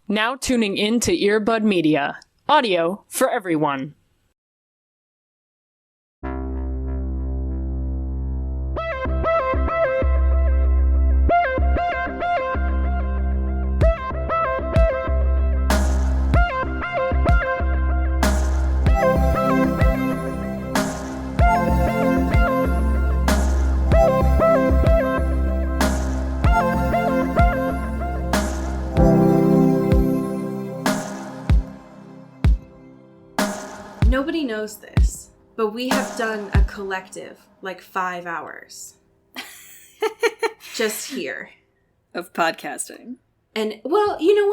Now tuning in to Earbud Media. Audio for everyone. Nobody knows this, but we have done a collective, 5 hours. Just here. Of podcasting. And, well, you know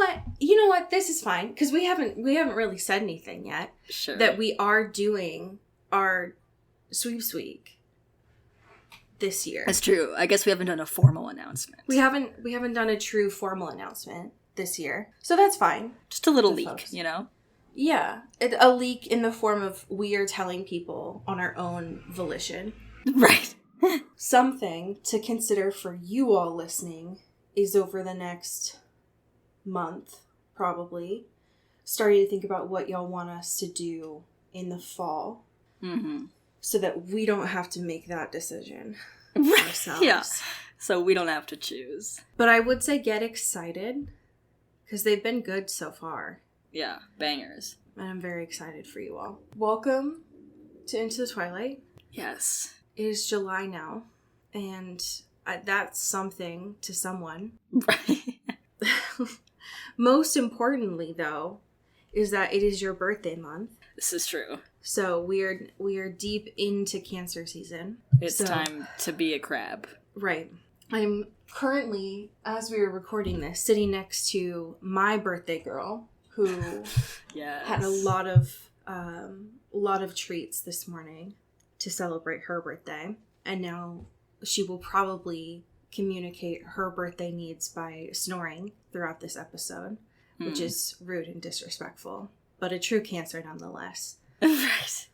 what? This is fine, because we haven't really said anything yet. Sure. That we are doing our Sweeps Week this year. That's true. I guess we haven't done a formal announcement. We haven't done a true formal announcement this year. So that's fine. Just a little The leak, folks. you know? Yeah. A leak in the form of we are telling people on our own volition. Right. Something to consider for you all listening is over the next month, probably, starting to think about what y'all want us to do in the fall. Mm-hmm. So that we don't have to make that decision Right. ourselves. Yeah. So we don't have to choose. But I would say get excited, because they've been good so far. Yeah. Bangers. And I'm very excited for you all. Welcome to Into the Twilight. Yes. It is July now, and that's something to someone. Right. Most importantly, though, is that it is your birthday month. This is true. So we are deep into Cancer season. It's time to be a crab. Right. I'm currently, as we were recording this, sitting next to my birthday girl, who Yes. had a lot of treats this morning to celebrate her birthday, and now she will probably communicate her birthday needs by snoring throughout this episode, which is rude and disrespectful, but a true Cancer nonetheless. Right.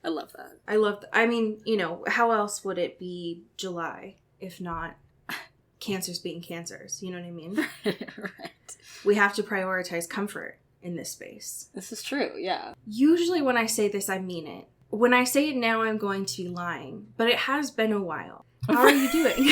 I love that. I mean, how else would it be July if not Cancers being Cancers? You know what I mean? Right. We have to prioritize comfort in this space. This is true, yeah. Usually when I say this, I mean it. When I say it now, I'm going to be lying. But it has been a while. How are you doing?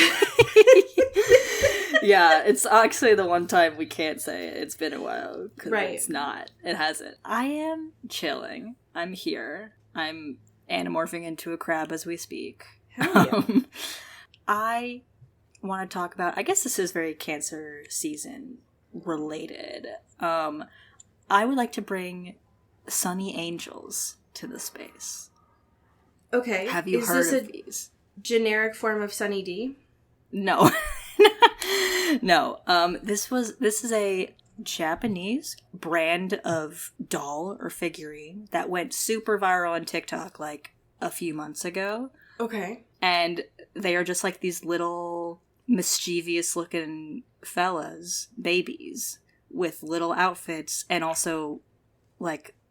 Yeah, it's actually the one time we can't say it. It's been a while. Because Right. it's not. It hasn't. I am chilling. I'm here. I'm anamorphing into a crab as we speak. Hell yeah. I want to talk about, I guess this is very Cancer season related. I would like to bring Sunny Angels to the space. Okay. Have you is heard this of a these? generic form of Sunny D? No. No. This is a Japanese brand of doll or figurine that went super viral on TikTok a few months ago. Okay. And they are just these little mischievous looking fellas, babies, with little outfits, and also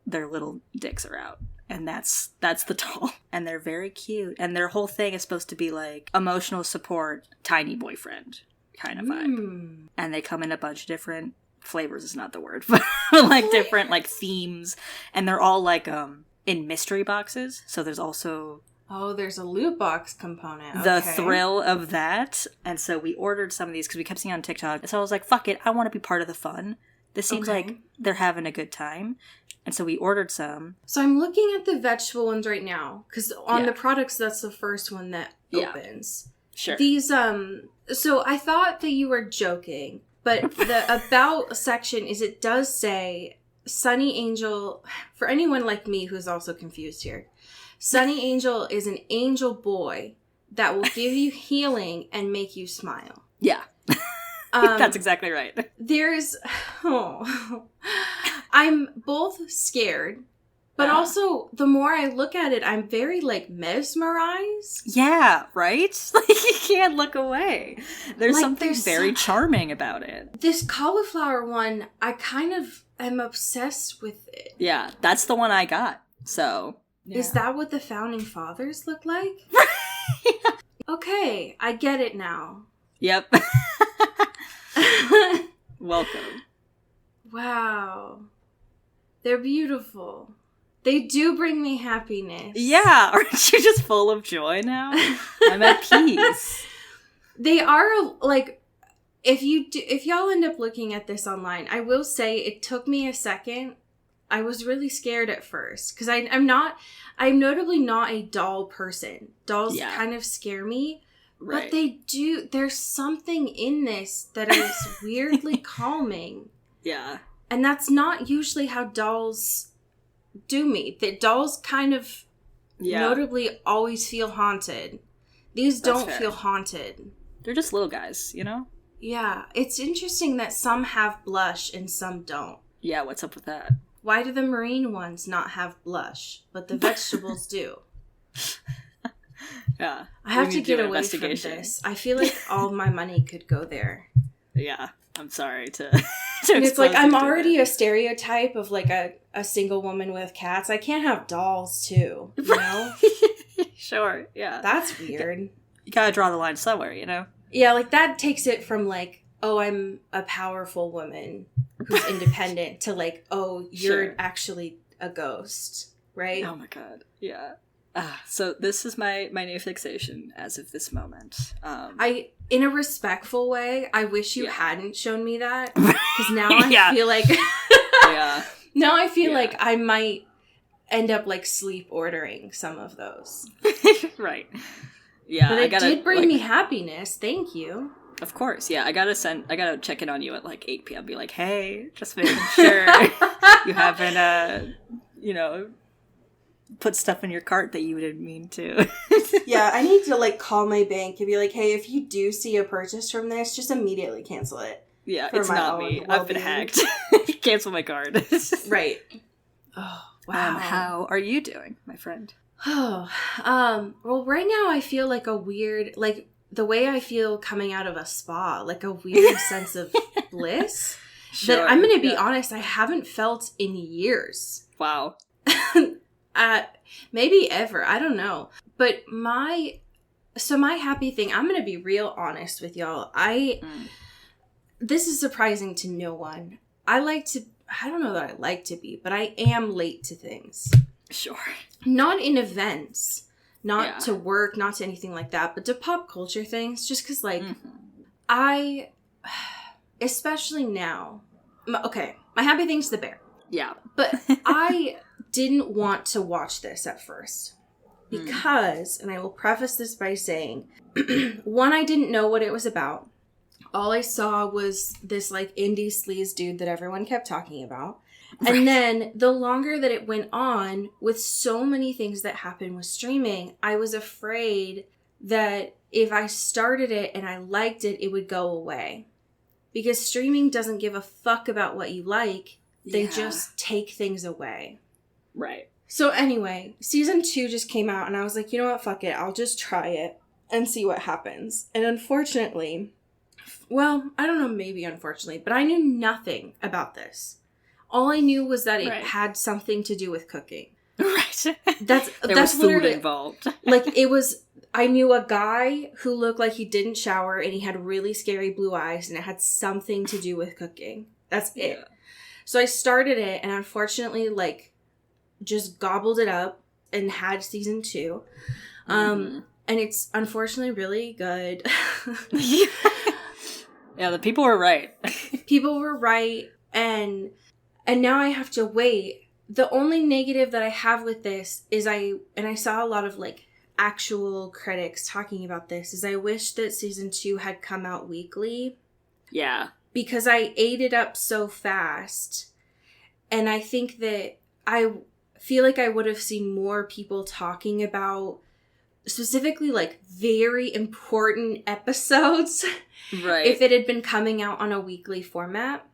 their little dicks are out. And that's the doll. And they're very cute. And their whole thing is supposed to be emotional support, tiny boyfriend kind of vibe. And they come in a bunch of different flavors is not the word, but different themes. And they're all in mystery boxes. So there's also there's a loot box component. the Okay. thrill of that. And so we ordered some of these because we kept seeing on TikTok. So I was like, fuck it, I want to be part of the fun. This seems Okay. like they're having a good time. And so we ordered some. So I'm looking at the vegetable ones right now, because on Yeah. the products, that's the first one that Yeah. opens. Sure. These, so I thought that you were joking, but the about section it does say Sunny Angel, for anyone like me who's also confused here, Sunny Angel is an angel boy that will give you healing and make you smile. Yeah. That's exactly right. There's, I'm both scared, but also the more I look at it, I'm very mesmerized. Yeah, right? You can't look away. There's something there's very charming about it. This cauliflower one, I kind of am obsessed with it. Yeah, that's the one I got. So, yeah. Is that what the founding fathers look like? Okay, I get it now. Yep. Welcome. Wow. They're beautiful. They do bring me happiness. Yeah, aren't you just full of joy now? I'm at peace. They are, like, if y'all end up looking at this online, I will say it took me a second. I was really scared at first because I'm notably not a doll person. Dolls kind of scare me. Right. But there's something in this that is weirdly calming. Yeah. And that's not usually how dolls do me. The dolls kind of notably always feel haunted. These don't feel haunted. They're just little guys, you know? Yeah. It's interesting that some have blush and some don't. Yeah, what's up with that? Why do the marine ones not have blush, but the vegetables do? Yeah. I have to get away from this. I feel like all my money could go there. Yeah. I'm sorry to and it's like, I'm already a stereotype of like a single woman with cats. I can't have dolls too, you know? Sure, yeah. That's weird. You gotta draw the line somewhere, you know? Yeah, like that takes it from like, oh, I'm a powerful woman who's independent to like, oh, you're actually a ghost, right? Oh my god, yeah. So this is my new fixation as of this moment. In a respectful way, I wish you hadn't shown me that, because now I feel like now I feel like I might end up like sleep ordering some of those. Right. Yeah, but it did bring me happiness. Thank you. Of course, yeah. I gotta check in on you at like 8 p.m. Be like, hey, just making sure you haven't, put stuff in your cart that you didn't mean to. Yeah, I need to like call my bank and be like, hey, if you do see a purchase from this, just immediately cancel it. Yeah, it's not me. I've been hacked. Cancel my card. Right. Oh, wow. How are you doing, my friend? Oh, well, right now I feel like a weird, like the way I feel coming out of a spa, like a weird sense of bliss that I'm going to be honest, I haven't felt in years. Wow. Maybe ever. I don't know. But my happy thing, I'm going to be real honest with y'all. This is surprising to no one. I don't know that I like to be, but I am late to things. Sure. Not in events, not to work, not to anything like that, but to pop culture things, just because, like, I, especially now, okay, my happy thing's The Bear. Yeah. But I didn't want to watch this at first because, and I will preface this by saying, one, I didn't know what it was about. All I saw was this, like, indie sleaze dude that everyone kept talking about. Right. And then the longer that it went on, with so many things that happened with streaming, I was afraid that if I started it and I liked it, it would go away. Because streaming doesn't give a fuck about what you like. They just take things away. Right. So anyway, season 2 just came out and I was like, you know what, fuck it. I'll just try it and see what happens. And unfortunately, well, I don't know, maybe unfortunately, but I knew nothing about this. All I knew was that it had something to do with cooking. Right. That's food involved. Like, it was, I knew a guy who looked like he didn't shower and he had really scary blue eyes and it had something to do with cooking. That's it. Yeah. So I started it and unfortunately, like, just gobbled it up and had season 2. And it's unfortunately really good. Yeah, the people were right. People were right. And now I have to wait. The only negative that I have with this is I saw a lot of, like, actual critics talking about this, is I wish that season 2 had come out weekly. Yeah. Because I ate it up so fast. And I think that I feel like I would have seen more people talking about specifically, like, very important episodes. Right. If it had been coming out on a weekly format.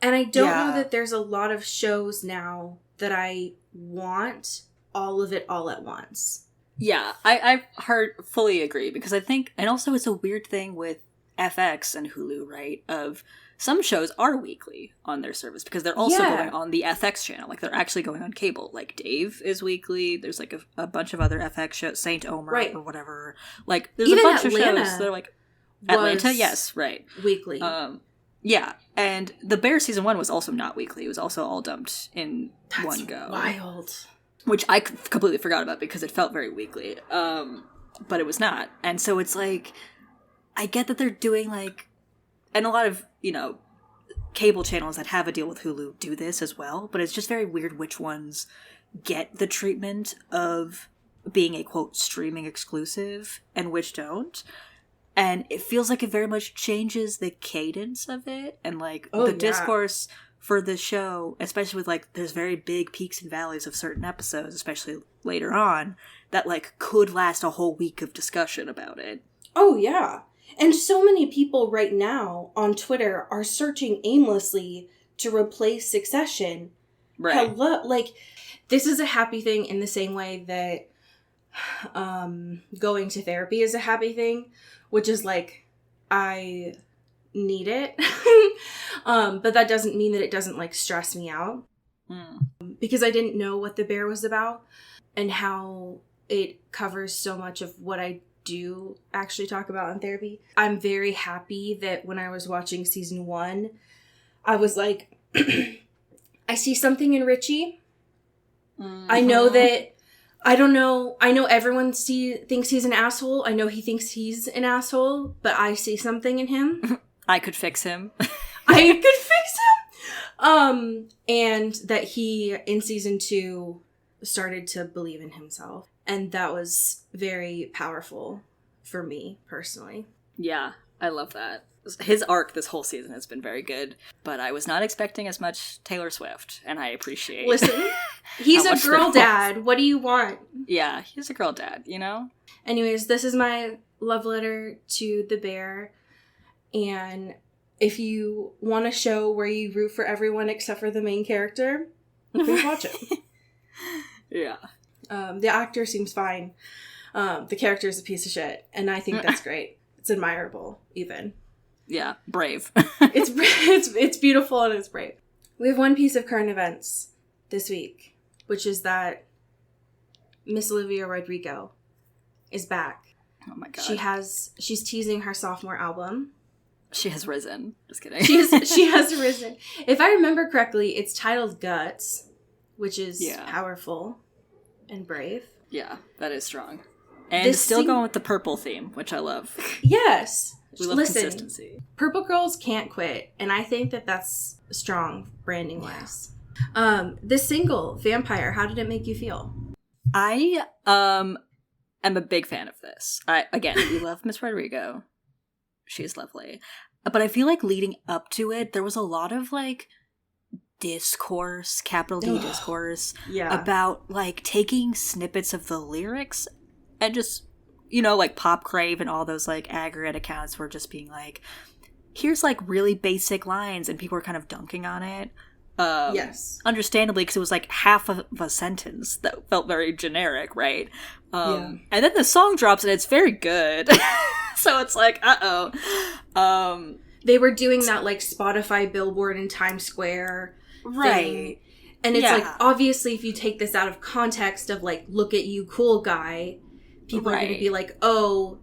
And I don't know that there's a lot of shows now that I want all of it all at once. Yeah, I fully agree, because I think, and also it's a weird thing with FX and Hulu, right? Of some shows are weekly on their service because they're also going on the FX channel. Like, they're actually going on cable. Like, Dave is weekly. There's, like, a bunch of other FX shows, Saint Omer or whatever. Like, there's even a bunch Atlanta of shows that are, like, Atlanta, yes, right. Weekly. Yeah, and The Bear season 1 was also not weekly. It was also all dumped in one go. Wild. Which I completely forgot about because it felt very weekly. But it was not. And so it's like, I get that they're doing like, and a lot of, cable channels that have a deal with Hulu do this as well, but it's just very weird which ones get the treatment of being a, quote, streaming exclusive and which don't. And it feels like it very much changes the cadence of it and, like, the discourse for the show, especially with, like, there's very big peaks and valleys of certain episodes, especially later on, that, like, could last a whole week of discussion about it. Oh, yeah. And so many people right now on Twitter are searching aimlessly to replace Succession. Right. Hello, like, this is a happy thing in the same way that going to therapy is a happy thing, which is like, I need it. But that doesn't mean that it doesn't, like, stress me out. Because I didn't know what The Bear was about and how it covers so much of what I do actually talk about in therapy. I'm very happy that when I was watching season 1, I was like, I see something in Richie. I know that, I know everyone thinks he's an asshole. I know he thinks he's an asshole, but I see something in him. I could fix him. I could fix him! And that he, in season 2, started to believe in himself. And that was very powerful for me, personally. Yeah, I love that. His arc this whole season has been very good, but I was not expecting as much Taylor Swift, and I appreciate. Listen, he's a girl dad. What do you want? Yeah, he's a girl dad, Anyways, this is my love letter to The Bear, and if you want a show where you root for everyone except for the main character, please watch it. Yeah. The actor seems fine. The character is a piece of shit, and I think that's great. It's admirable, even. Yeah, brave. It's beautiful and it's brave. We have one piece of current events this week, which is that Miss Olivia Rodrigo is back. Oh my god. She's teasing her sophomore album. She has risen. Just kidding. She has risen. If I remember correctly, it's titled Guts, which is powerful and brave. Yeah, that is strong. And it's still going with the purple theme, which I love. Yes. We love consistency. Purple Girls can't quit, and I think that that's strong branding-wise. This single, Vampire, how did it make you feel? I am a big fan of this. We love Miss Rodrigo. She's lovely. But I feel like leading up to it, there was a lot of, like, discourse, capital D discourse, about, like, taking snippets of the lyrics and just, like, Pop Crave and all those, like, aggregate accounts were just being like, here's, like, really basic lines, and people were kind of dunking on it. Yes. Understandably, because it was, like, half of a sentence that felt very generic, right? And then the song drops, and it's very good. So it's like, uh-oh. They were doing that, like, Spotify billboard in Times Square thing. And it's like, obviously, if you take this out of context of, like, look at you, cool guy, people are going to be like, oh,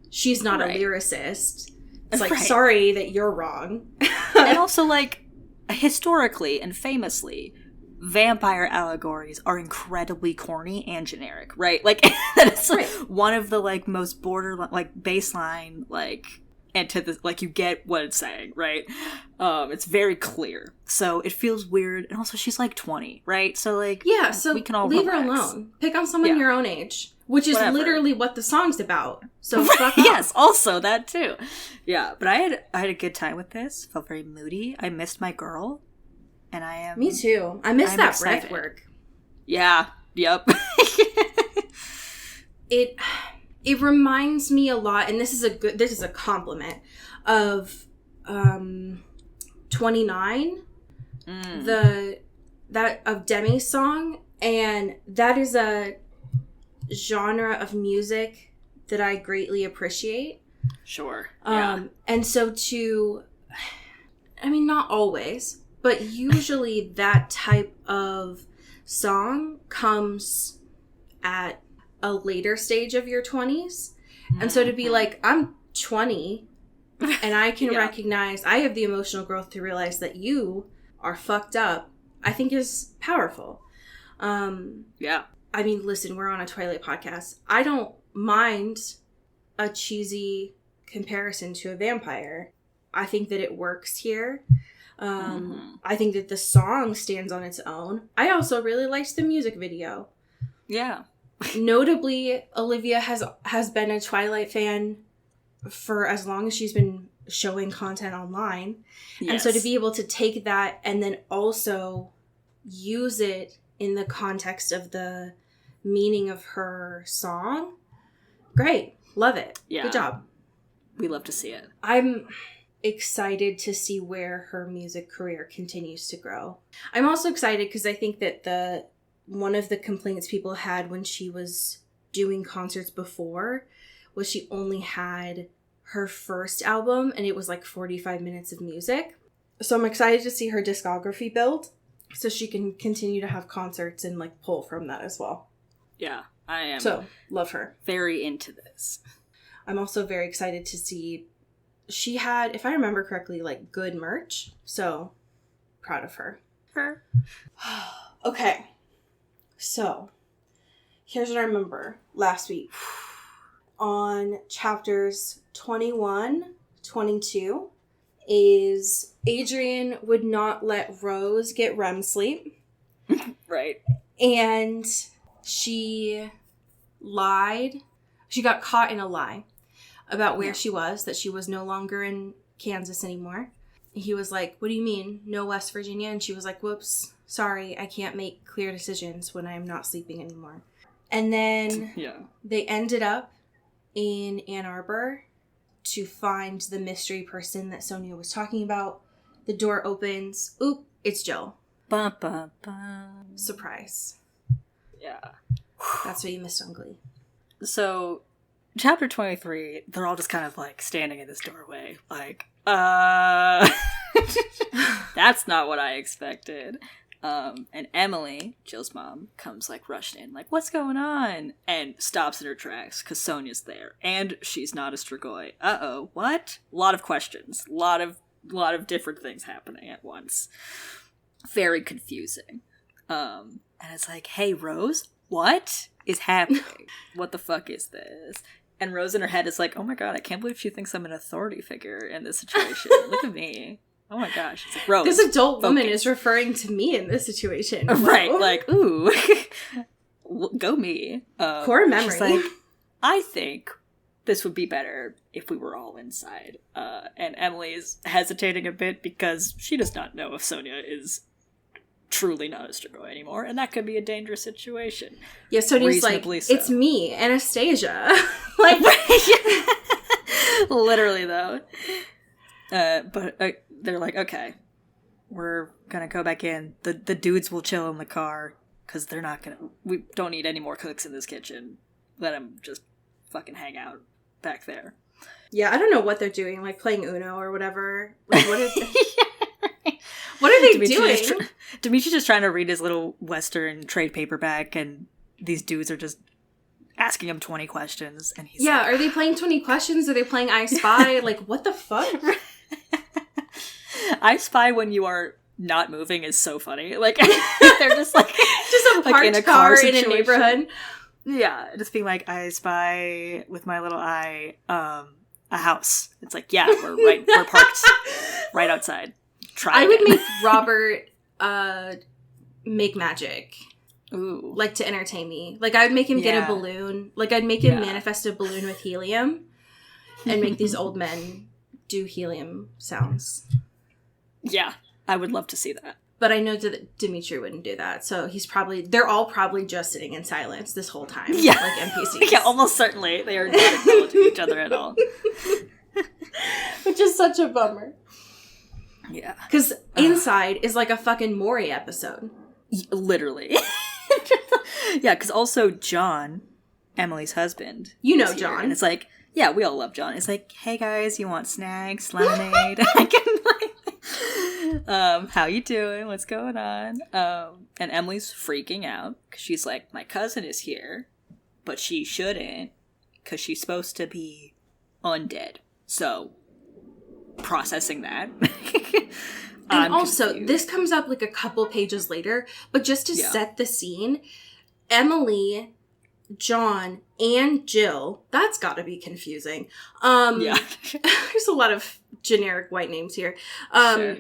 she's not a lyricist. It's like, sorry that you're wrong. And also, like, historically and famously, vampire allegories are incredibly corny and generic, right? Like, that's like one of the, like, most borderline, like, baseline, like, antithesis, like, you get what it's saying, right? It's very clear. So it feels weird. And also, she's, like, 20, right? So, like, so we can all leave relax. her alone. Pick on someone your own age. Which is literally what the song's about. So fuck off. Yes, also that too. Yeah, but I had a good time with this. Felt very moody. I missed my girl, and I am. Me too. I miss that breath work. Yeah. Yep. It reminds me a lot, and this is a compliment of 29, of Demi's song, and that is a genre of music that I greatly appreciate. Sure. And so not always, but usually that type of song comes at a later stage of your 20s. And so to be like, I'm 20 and I can Yeah. recognize, I have the emotional growth to realize that you are fucked up, I think is powerful. Yeah. I mean, listen, we're on a Twilight podcast. I don't mind a cheesy comparison to a vampire. I think that it works here. I think that the song stands on its own. I also really liked the music video. Yeah. Notably, Olivia has been a Twilight fan for as long as she's been showing content online. Yes. And so to be able to take that and then also use it in the context of the meaning of her song, great. Love it. Yeah. Good job. We love to see it. I'm excited to see where her music career continues to grow. I'm also excited because I think that one of the complaints people had when she was doing concerts before was she only had her first album and it was like 45 minutes of music. So I'm excited to see her discography build so she can continue to have concerts and like pull from that as well. Yeah, I am. So love her. Very into this. I'm also very excited to see she had, if I remember correctly, like good merch. So proud of her. Okay. So here's what I remember last week. On chapters 21, 22 is Adrian would not let Rose get REM sleep. Right. And she lied. She got caught in a lie about where she was, that she was no longer in Kansas anymore. He was like, what do you mean? No West Virginia? And she was like, whoops, sorry, I can't make clear decisions when I'm not sleeping anymore. And then they ended up in Ann Arbor to find the mystery person that Sonia was talking about. The door opens. Oop, it's Jill. Bum, bum, bum. Surprise. Yeah. That's what you missed on Glee. So, chapter 23, they're all just kind of like standing in this doorway, like, that's not what I expected. And Emily, Jill's mom, comes like rushing in, like, what's going on? And stops in her tracks because Sonia's there. And she's not a Strigoi. Uh-oh, what? A lot of questions. A lot of different things happening at once. Very confusing. And it's like, hey, Rose, what is happening? What the fuck is this? And Rose in her head is like, oh my god, I can't believe she thinks I'm an authority figure in this situation. Look at me. Oh my gosh. It's like, Rose, this adult woman focus. is referring to me in this situation. Right, Whoa. like, ooh. Go me. Core memory. She's like, I think this would be better if we were all inside. And Emily is hesitating a bit because she does not know if Sonia is truly not a Strigoi anymore, and that could be a dangerous situation. Yeah, Sonia's like, Reasonably so. it's me, Anastasia. Like, Literally, though. But they're like, okay, we're gonna go back in. The dudes will chill in the car, because they're not gonna... We don't need any more cooks in this kitchen. Let them just fucking hang out back there. yeah, I don't know what they're doing, like playing Uno or whatever. Like, what are they doing? Dimitri's just trying to read his little Western trade paperback, and these dudes are just asking him 20 questions, and he's like, are they playing 20 questions? Are they playing I Spy? Like, what the fuck? I Spy when you are not moving is so funny. Like, they're just like... Just a like parked in a car in a situation. neighborhood. Yeah, just being like, I spy with my little eye a house. It's like, yeah, we're parked right outside. Try I would again. make Robert make magic. Ooh. Like, to entertain me. Like, I would make him get Yeah. a balloon. Like, I'd make him Yeah. manifest a balloon with helium and make these old men do helium sounds. Yeah, I would love to see that. But I know that Dimitri wouldn't do that. So they're all probably just sitting in silence this whole time. Yeah. Like NPCs. Yeah, almost certainly. They are not acknowledging each other at all. Which is such a bummer. Yeah. Because Inside is like a fucking Maury episode. Literally. Yeah, because also John, Emily's husband. You know is here, John. And it's like, yeah, we all love John. It's like, hey guys, you want snacks, lemonade? I can how you doing? What's going on? And Emily's freaking out because she's like, my cousin is here, but she shouldn't because she's supposed to be undead. So processing that. And I'm also, confused. this comes up like a couple pages later, but just to Yeah. set the scene, Emily, John, and Jill, that's gotta be confusing. Yeah. There's a lot of generic white names here. Sure.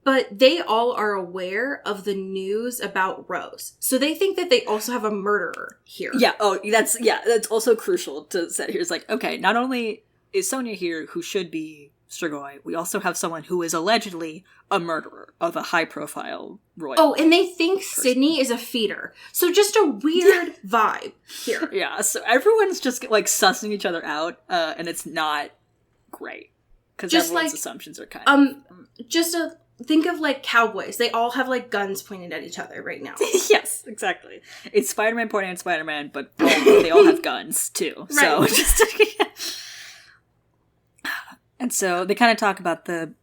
But they all are aware of the news about Rose. So they think that they also have a murderer here. Yeah, that's also crucial to set here. It's like, okay, not only is Sonia here, who should be Strigoi, we also have someone who is allegedly a murderer of a high-profile royal. Oh, and they think Sydney is a feeder. So just a weird vibe here. Yeah, so everyone's just, like, sussing each other out, and it's not great. Because Just everyone's like, assumptions are kind of... Think of like cowboys. They all have like guns pointed at each other right now. Yes, exactly. It's Spider-Man pointing at Spider-Man, but they all have guns, too. So, Right. just... And so they kind of talk about the,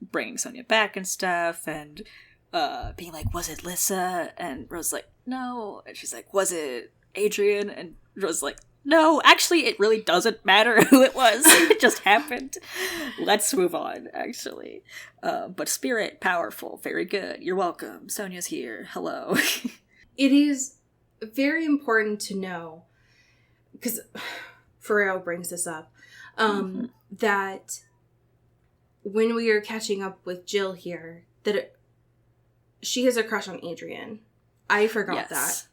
bringing Sonia back and stuff, and being like, was it Lissa? And Rose's like, no. And she's like, was it Adrian? And Rose's like, no, actually, it really doesn't matter who it was. It just happened. Let's move on, actually. But Spirit, powerful, very good. You're welcome. Sonia's here. Hello. It is very important to know, because Pharrell brings this up, that when we are catching up with Jill here, that she has a crush on Adrian. I forgot that.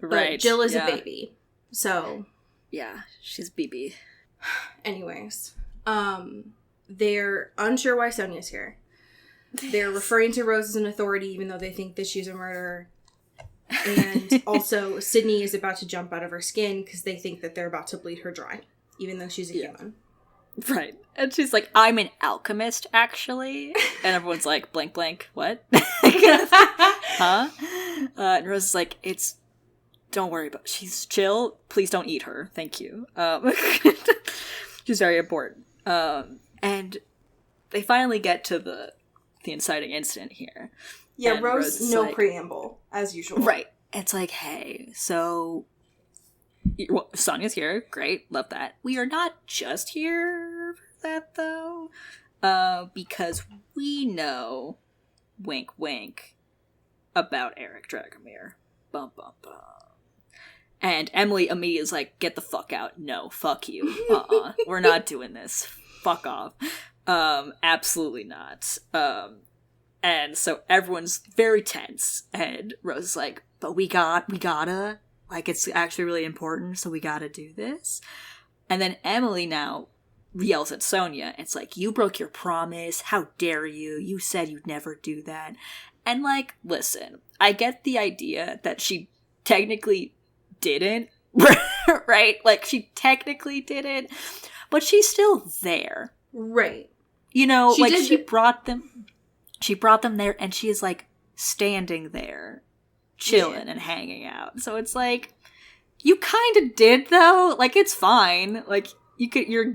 But Right. Jill is yeah. a baby. So, Yeah, she's BB. anyways, they're unsure why Sonia's here. They're referring to Rose as an authority, even though they think that she's a murderer. And also, Sydney is about to jump out of her skin because they think that they're about to bleed her dry, even though she's a human. Right. And she's like, I'm an alchemist, actually. And everyone's like, blank, blank, what? Huh? And Rose is like, don't worry about it. She's chill. Please don't eat her. Thank you. She's very important. And they finally get to the inciting incident here. Yeah, And Rose, is no like, preamble, as usual. Right. It's like, hey, so Sonia's here. Great. Love that. We are not just here for that, though. Because we know, wink, wink, about Eric Dragomir. Bum, bum, bum. And Emily immediately is like, get the fuck out. No, fuck you. We're not doing this. Fuck off. Absolutely not. And so everyone's very tense, and Rose is like, but we gotta, like, it's actually really important, so we gotta do this. And then Emily now yells at Sonia. It's like, you broke your promise. How dare you? You said you'd never do that. And, like, listen, I get the idea that she technically didn't, right? Like, she technically didn't, but she's still there. Right. She brought them there, and she is, like, standing there, chilling and hanging out. So it's like, you kind of did, though. Like, it's fine. Like, you're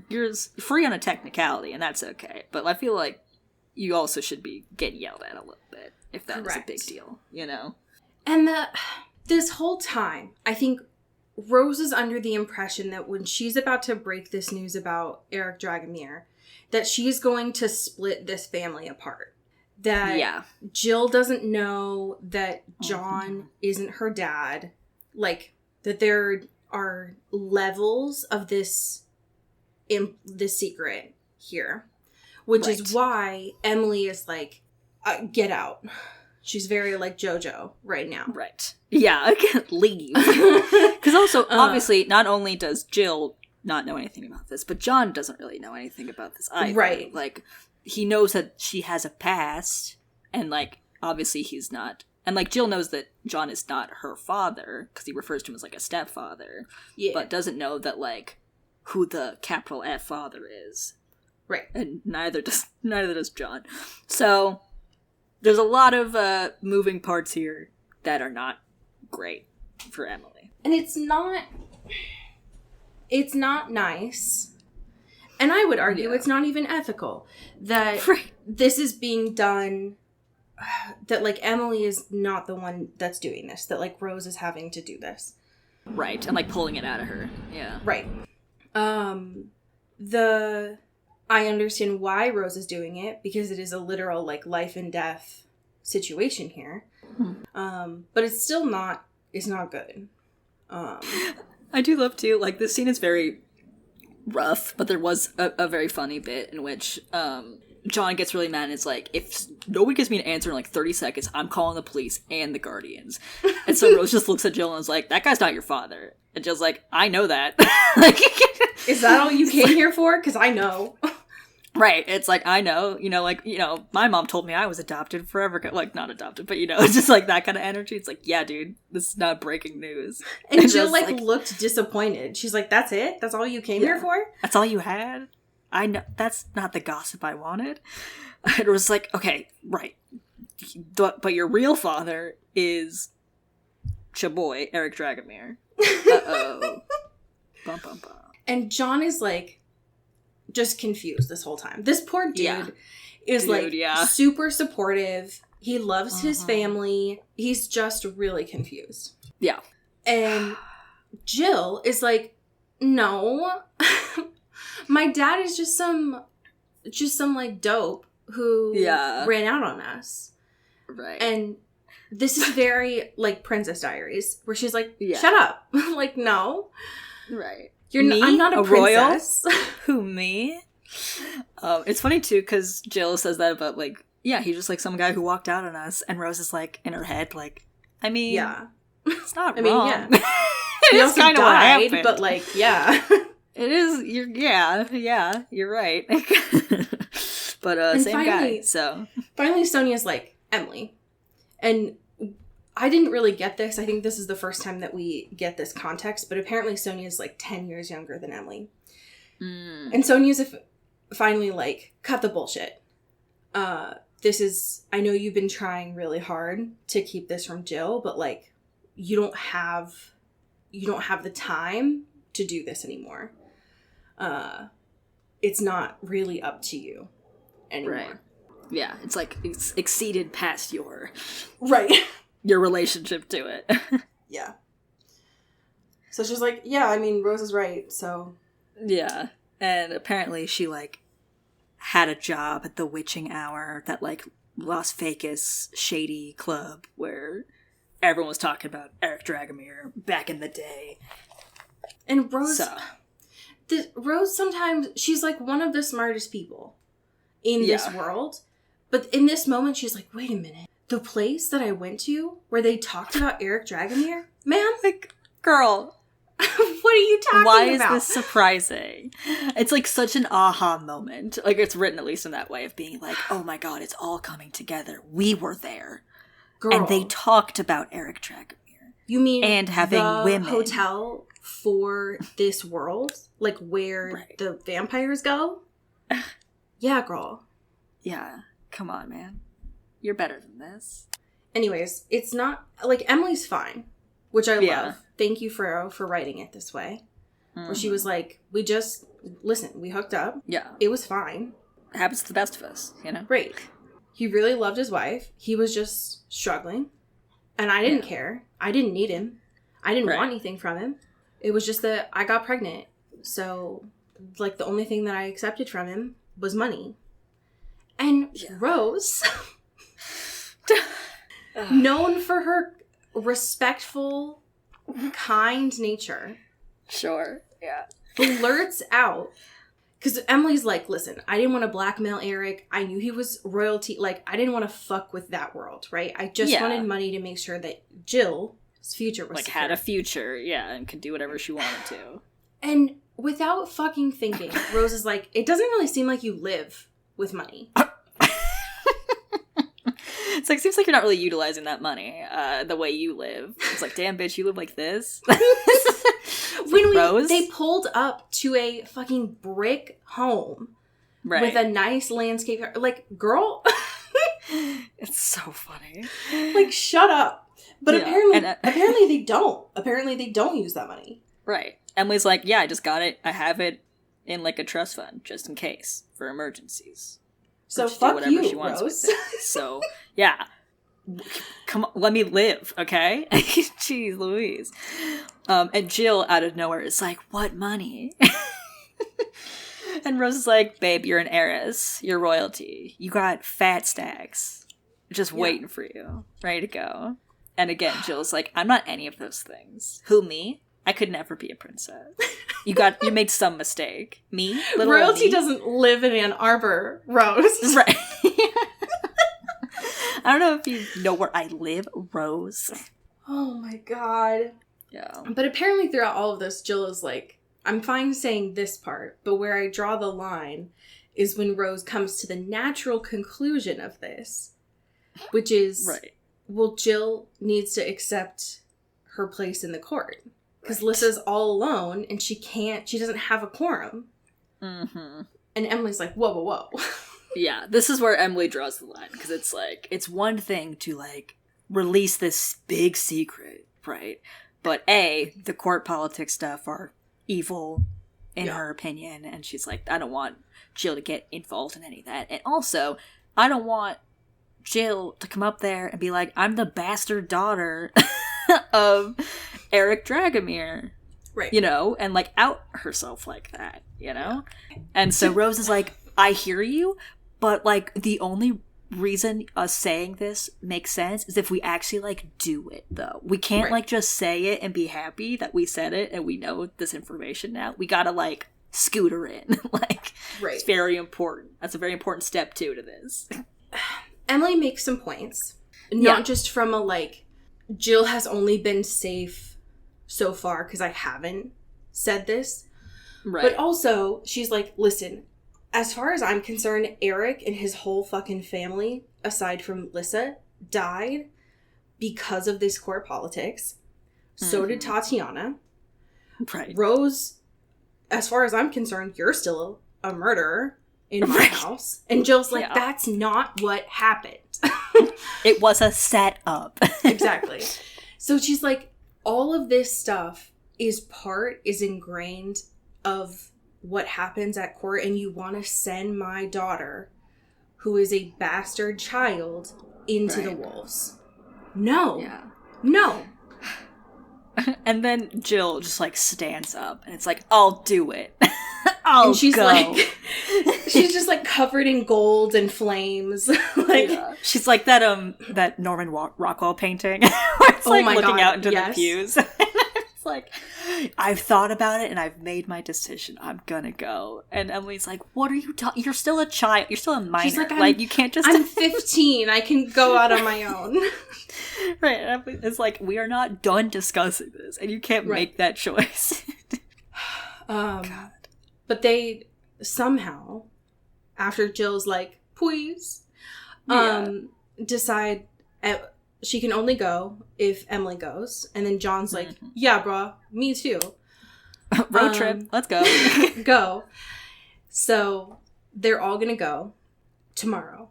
free on a technicality, and that's okay. But I feel like you also should be getting yelled at a little bit, if that was a big deal, And this whole time, I think Rose is under the impression that when she's about to break this news about Eric Dragomir, that she's going to split this family apart. That Jill doesn't know that John isn't her dad. Like, that there are levels of this secret here. Which is why Emily is like, get out. She's very like JoJo right now. Right. Yeah, I can't leave. Because also, obviously, not only does Jill not know anything about this, but John doesn't really know anything about this either. Right. Like, he knows that she has a past, and, like, obviously he's not. And, like, Jill knows that John is not her father, because he refers to him as, like, a stepfather. Yeah. But doesn't know that, like, who the capital F father is. Right. And neither does John. So, there's a lot of moving parts here that are not great for Emily. And it's not nice. And I would argue it's not even ethical that this is being done, that, like, Emily is not the one that's doing this, that, like, Rose is having to do this. Right, and, like, pulling it out of her. Yeah. Right. I understand why Rose is doing it, because it is a literal, like, life and death situation here. But it's still not, it's not good. I do love, too, like, this scene is very rough, but there was a very funny bit in which, John gets really mad and it's like, if nobody gives me an answer in like 30 seconds, I'm calling the police and the Guardians. And so Rose just looks at Jill and is like, that guy's not your father. And Jill's like, I know that. Like, is that all you came here for? Because I know. Right. It's like, I know, my mom told me I was adopted forever. Like, not adopted, but it's just like that kind of energy. It's like, yeah, dude, this is not breaking news. And Jill like looked disappointed. She's like, that's it? That's all you came here for? That's all you had? I know that's not the gossip I wanted. It was like, okay, right. But your real father is Chaboy, Eric Dragomir. Uh-oh. Bum, bum, bum. And John is like, just confused this whole time. This poor dude is super supportive. He loves his family. He's just really confused. Yeah. And Jill is like, no. My dad is just some like dope who ran out on us. Right. And this is very like Princess Diaries, where she's like, shut up. Like, no. Right. I'm not a princess. Royal? Who, me? It's funny too, because Jill says that about like, he's just like some guy who walked out on us, and Rose is like in her head, like, I mean, it's not wrong. He also kind of died, but like, it is. You're right. But same finally, guy. So finally, Sonia's like, Emily, and I didn't really get this. I think this is the first time that we get this context, but apparently Sonia's like 10 years younger than Emily. And Sonia's finally like, cut the bullshit. I know you've been trying really hard to keep this from Jill, but like, you don't have the time to do this anymore. It's not really up to you anymore. Right. Yeah, it's like it's exceeded past your relationship to it. Yeah. So she's like, yeah, I mean, Rose is right, so. Yeah. And apparently she, like, had a job at the Witching Hour, that, like, Las Vegas shady club where everyone was talking about Eric Dragomir back in the day. And Rose... Rose sometimes, she's, like, one of the smartest people in this world. But in this moment, she's like, wait a minute. The place that I went to where they talked about Eric Dragomir? Man, like, girl... What are you talking about? Why is this surprising? It's like such an aha moment. Like, it's written at least in that way of being like, oh my god, it's all coming together. We were there. Girl. And they talked about Eric Dragomir. You mean and having the women. Hotel for this world? Like where the vampires go? Yeah, girl. Yeah. Come on, man. You're better than this. Anyways, it's not... Like, Emily's fine. Which I love. Thank you for writing it this way. Mm-hmm. Where she was like, we hooked up. Yeah. It was fine. It happens to the best of us, Right. He really loved his wife. He was just struggling. And I didn't care. I didn't need him. I didn't want anything from him. It was just that I got pregnant. So, like, the only thing that I accepted from him was money. And Rose, known for her respectful, kind nature. Sure, yeah. Blurts out. Because Emily's like, listen, I didn't want to blackmail Eric. I knew he was royalty. Like, I didn't want to fuck with that world, right? I just wanted money to make sure that Jill's future was secure. Had a future, and could do whatever she wanted to. And without fucking thinking, Rose is like, it doesn't really seem like you live with money. It's like, seems like you're not really utilizing that money the way you live. It's like, damn, bitch, you live like this? They pulled up to a fucking brick home with a nice landscape. Like, girl. It's so funny. Like, shut up. But apparently they don't. Apparently they don't use that money. Right. Emily's like, yeah, I just got it. I have it in, like, a trust fund, just in case, for emergencies. So fuck you, Rose. So, yeah. Come on, let me live, okay? Jeez Louise. And Jill, out of nowhere, is like, what money? And Rose is like, babe, you're an heiress. You're royalty. You got fat stacks just waiting for you, ready to go. And again, Jill's like, I'm not any of those things. Who, me? I could never be a princess. You made some mistake. Me? Little Royalty me? doesn't live in Ann Arbor, Rose. Right. I don't know if you know where I live, Rose. Oh my god. Yeah. But apparently throughout all of this, Jill is like, I'm fine saying this part, but where I draw the line is when Rose comes to the natural conclusion of this, which is, Right. well, Jill needs to accept her place in the court. Because Right. Lyssa's all alone, and she doesn't have a quorum. Mm-hmm. And Emily's like, whoa, whoa, whoa. Yeah, this is where Emily draws the line, because it's like, it's one thing to, like, release this big secret, right? But A, the court politics stuff are evil, in her opinion, and she's like, I don't want Jill to get involved in any of that. And also, I don't want Jill to come up there and be like, I'm the bastard daughter of Eric Dragomir. Right. You know, and like out herself like that, you know? And so Rose is like, I hear you, but like the only reason us saying this makes sense is if we actually like do it though. We can't like just say it and be happy that we said it and we know this information now. We gotta like scoot her in. Like, it's very important. That's a very important step too to this. Emily makes some points. Not just from a like, Jill has only been safe so far because I haven't said this. Right. But also, she's like, listen, as far as I'm concerned, Eric and his whole fucking family, aside from Lyssa, died because of this court politics. So did Tatiana. Right. Rose, as far as I'm concerned, you're still a murderer in my house. And Jill's like, that's not what happened. It was a setup. Exactly. So she's like, all of this stuff is ingrained of what happens at court, and you want to send my daughter, who is a bastard child, into the wolves. No. Yeah. No. And then Jill just like stands up and it's like, I'll do it. I'll And she's go. like, she's just like covered in gold and flames. Like, she's like that Norman Rockwell painting where it's like looking out into the pews. It's like, I've thought about it and I've made my decision. I'm gonna go. And Emily's like, what are you talking? You're still a child. You're still a minor. She's like you can't just. I'm 15. I can go out on my own. Right. And it's like, we are not done discussing this, and you can't make that choice. God. But they somehow, after Jill's like, please, decide she can only go if Emily goes. And then John's like, yeah, bruh, me too. Road trip. Let's go. Go. So they're all going to go tomorrow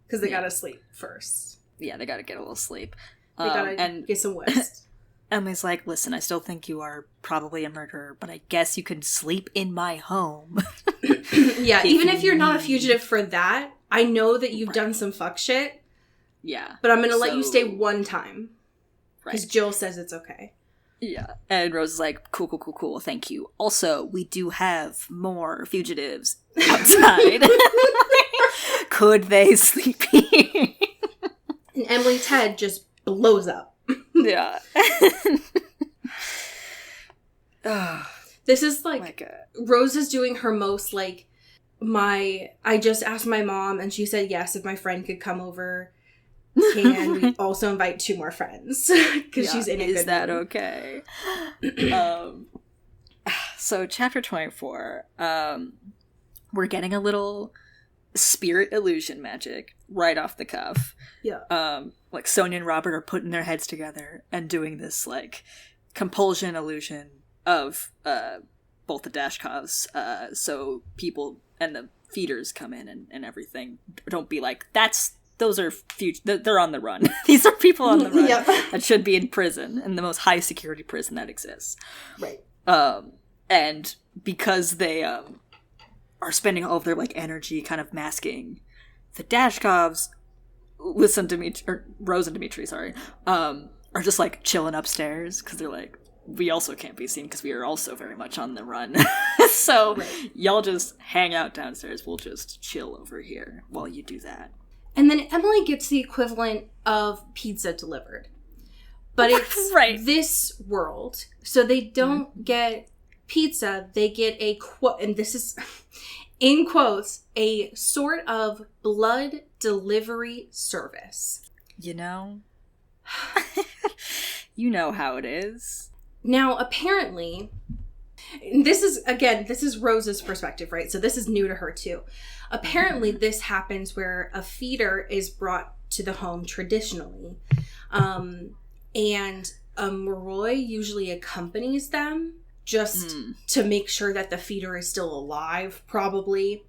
because they got to sleep first. Yeah, they got to get a little sleep. They got to get some rest. Emily's like, listen, I still think you are probably a murderer, but I guess you can sleep in my home. Yeah, even if you're not a fugitive for that, I know that you've done some fuck shit. Yeah. But I'm going to let you stay one time. Because Jill says it's okay. Yeah. And Rose is like, cool, thank you. Also, we do have more fugitives outside. Could they sleep here? And Emily's head just blows up. Yeah. This is like Rose is doing her most like I just asked my mom and she said yes if my friend could come over. Can we also invite 2 more friends? Because she's in a good Is that mood. okay? So chapter 24, we're getting a little spirit illusion magic right off the cuff. Yeah. Like Sonia and Robert are putting their heads together and doing this like compulsion illusion of both the Dashkovs, so people and the feeders come in and everything. Don't be like, those are they're on the run. These are people on the run that should be in prison, in the most high security prison that exists. Right. And because they are spending all of their like energy kind of masking the Dashkovs, Rose and Dimitri, are just like chilling upstairs because they're like, we also can't be seen because we are also very much on the run. So y'all just hang out downstairs. We'll just chill over here while you do that. And then Emily gets the equivalent of pizza delivered. But it's this world. So they don't get pizza. They get a, and this is in quotes, a sort of blood delivery service. You know? You know how it is. Now, apparently, this is Rose's perspective, right? So this is new to her too. Apparently, this happens where a feeder is brought to the home traditionally. And a Moroi usually accompanies them just to make sure that the feeder is still alive, probably.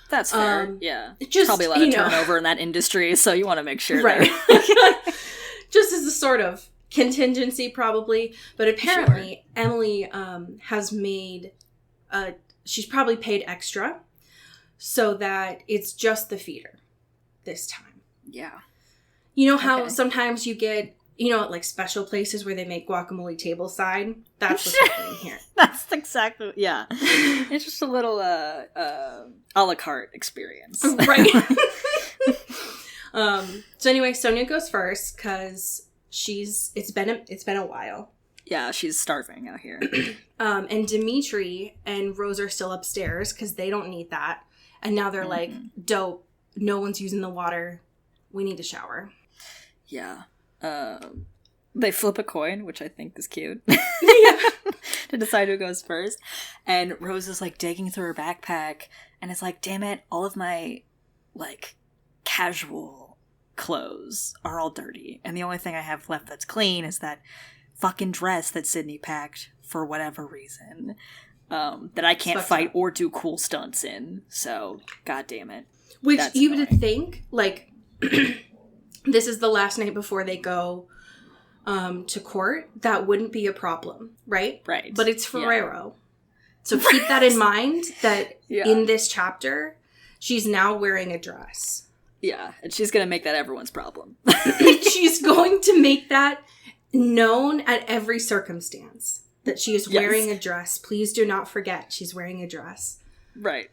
That's fair, yeah. Just, probably a lot of turnover in that industry, so you want to make sure right. Just as a sort of contingency, probably. But apparently, Emily has made, she's probably paid extra so that it's just the feeder this time. Yeah. You know how sometimes you get, at like special places where they make guacamole tableside? That's what's happening here. That's exactly, yeah. It's just a little a la carte experience. Right. So anyway, Sonia goes first because it's been a while. Yeah, she's starving out here. And Dimitri and Rose are still upstairs because they don't need that. And now they're like, dope, no one's using the water. We need a shower. Yeah. They flip a coin, which I think is cute. To decide who goes first. And Rose is like digging through her backpack and it's like, damn it, all of my like casual clothes are all dirty. And the only thing I have left that's clean is that fucking dress that Sydney packed for whatever reason. That I can't fight or do cool stunts in. So, god damn it. Which that's you annoying. would think, like, this is the last night before they go to court. That wouldn't be a problem, right? Right. But it's Ferrero. Yeah. So keep that in mind that in this chapter, she's now wearing a dress. Yeah, and she's going to make that everyone's problem. She's going to make that known at every circumstance. That she is wearing a dress. Please do not forget she's wearing a dress. Right.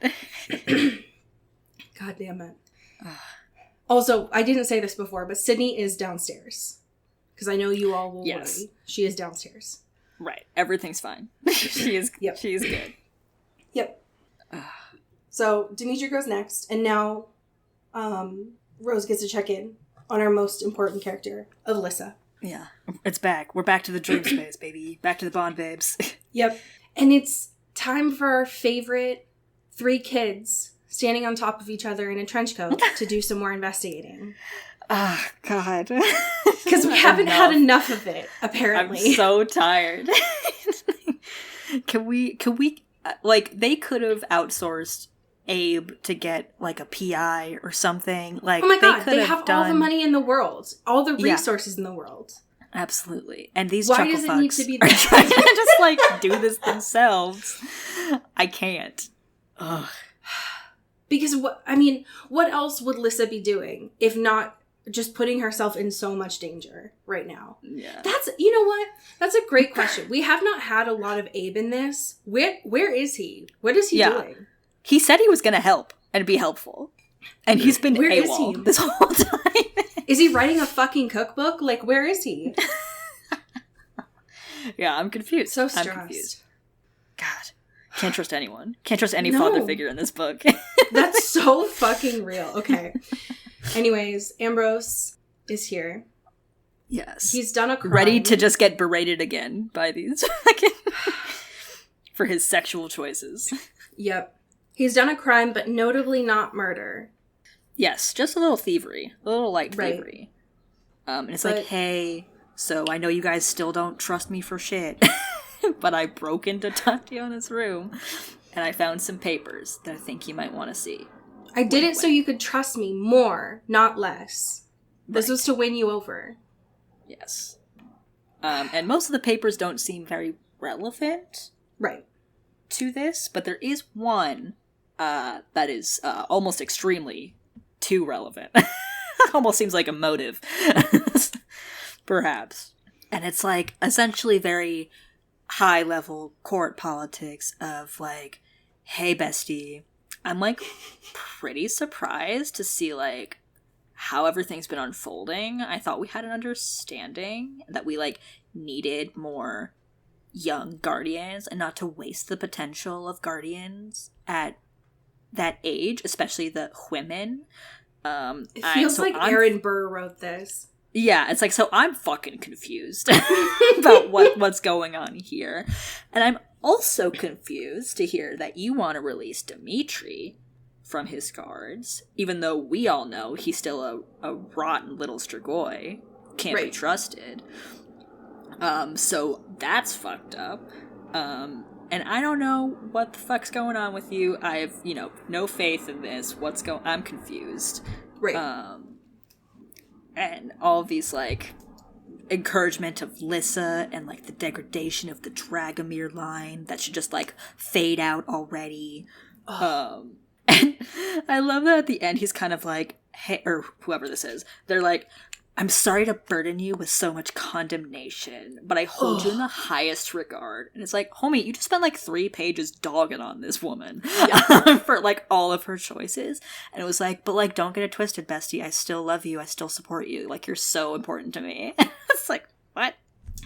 God damn it. Also, I didn't say this before, but Sydney is downstairs. Because I know you all will worry. She is downstairs. Right. Everything's fine. She is She is good. Yep. So, Dimitri goes next, and now Rose gets to check in on our most important character, Alyssa. Yeah. It's back. We're back to the dream space, baby. Back to the Bond babes. Yep. And it's time for our favorite 3 kids standing on top of each other in a trench coat to do some more investigating. Oh, God. Because we haven't had enough of it, apparently. I'm so tired. Can we, like, they could have outsourced Abe to get, like, a PI or something. Like, oh my God, they have all the money in the world. All the resources in the world. Absolutely. And these Why does it need to be are trying to just, like, do this themselves. I can't. Ugh. Because, what else would Lissa be doing if not just putting herself in so much danger right now? Yeah. You know what? That's a great question. We have not had a lot of Abe in this. Where is he? What is he doing? He said he was going to help and be helpful. And he's been where AWOL is he? This whole time. Is he writing a fucking cookbook? Like, where is he? Yeah, I'm confused. So stressed. I'm confused. God. Can't trust anyone. Can't trust any father figure in this book. That's so fucking real. Okay. Anyways, Ambrose is here. Yes. He's done a crime. Ready to just get berated again by these for his sexual choices. Yep. He's done a crime, but notably not murder. Yes, just a little thievery. A little light thievery. And it's like, hey, so I know you guys still don't trust me for shit, but I broke into Tatiana's room, and I found some papers that I think you might want to see. I did it so you could trust me more, not less. This was to win you over. Yes. And most of the papers don't seem very relevant to this, but there is one that is almost extremely too relevant. Almost seems like a motive. Perhaps. And it's like essentially very high level court politics of like, hey bestie, I'm like pretty surprised to see like how everything's been unfolding. I thought we had an understanding that we like needed more young guardians and not to waste the potential of guardians at that age, especially the women. It feels like Aaron Burr wrote this. Yeah, it's like, so I'm fucking confused about what's going on here. And I'm also confused to hear that you want to release Dimitri from his guards, even though we all know he's still a rotten little Strigoi. Can't be trusted. So that's fucked up. And I don't know what the fuck's going on with you. I have, no faith in this. I'm confused. Right. And all of these, like, encouragement of Lyssa and, like, the degradation of the Dragomir line that should just, like, fade out already. And I love that at the end he's kind of like, hey, or whoever this is, they're like, I'm sorry to burden you with so much condemnation, but I hold you in the highest regard. And it's like, homie, you just spent like 3 pages dogging on this woman for like all of her choices. And it was like, but like, don't get it twisted, bestie. I still love you. I still support you. Like, you're so important to me. It's like, what?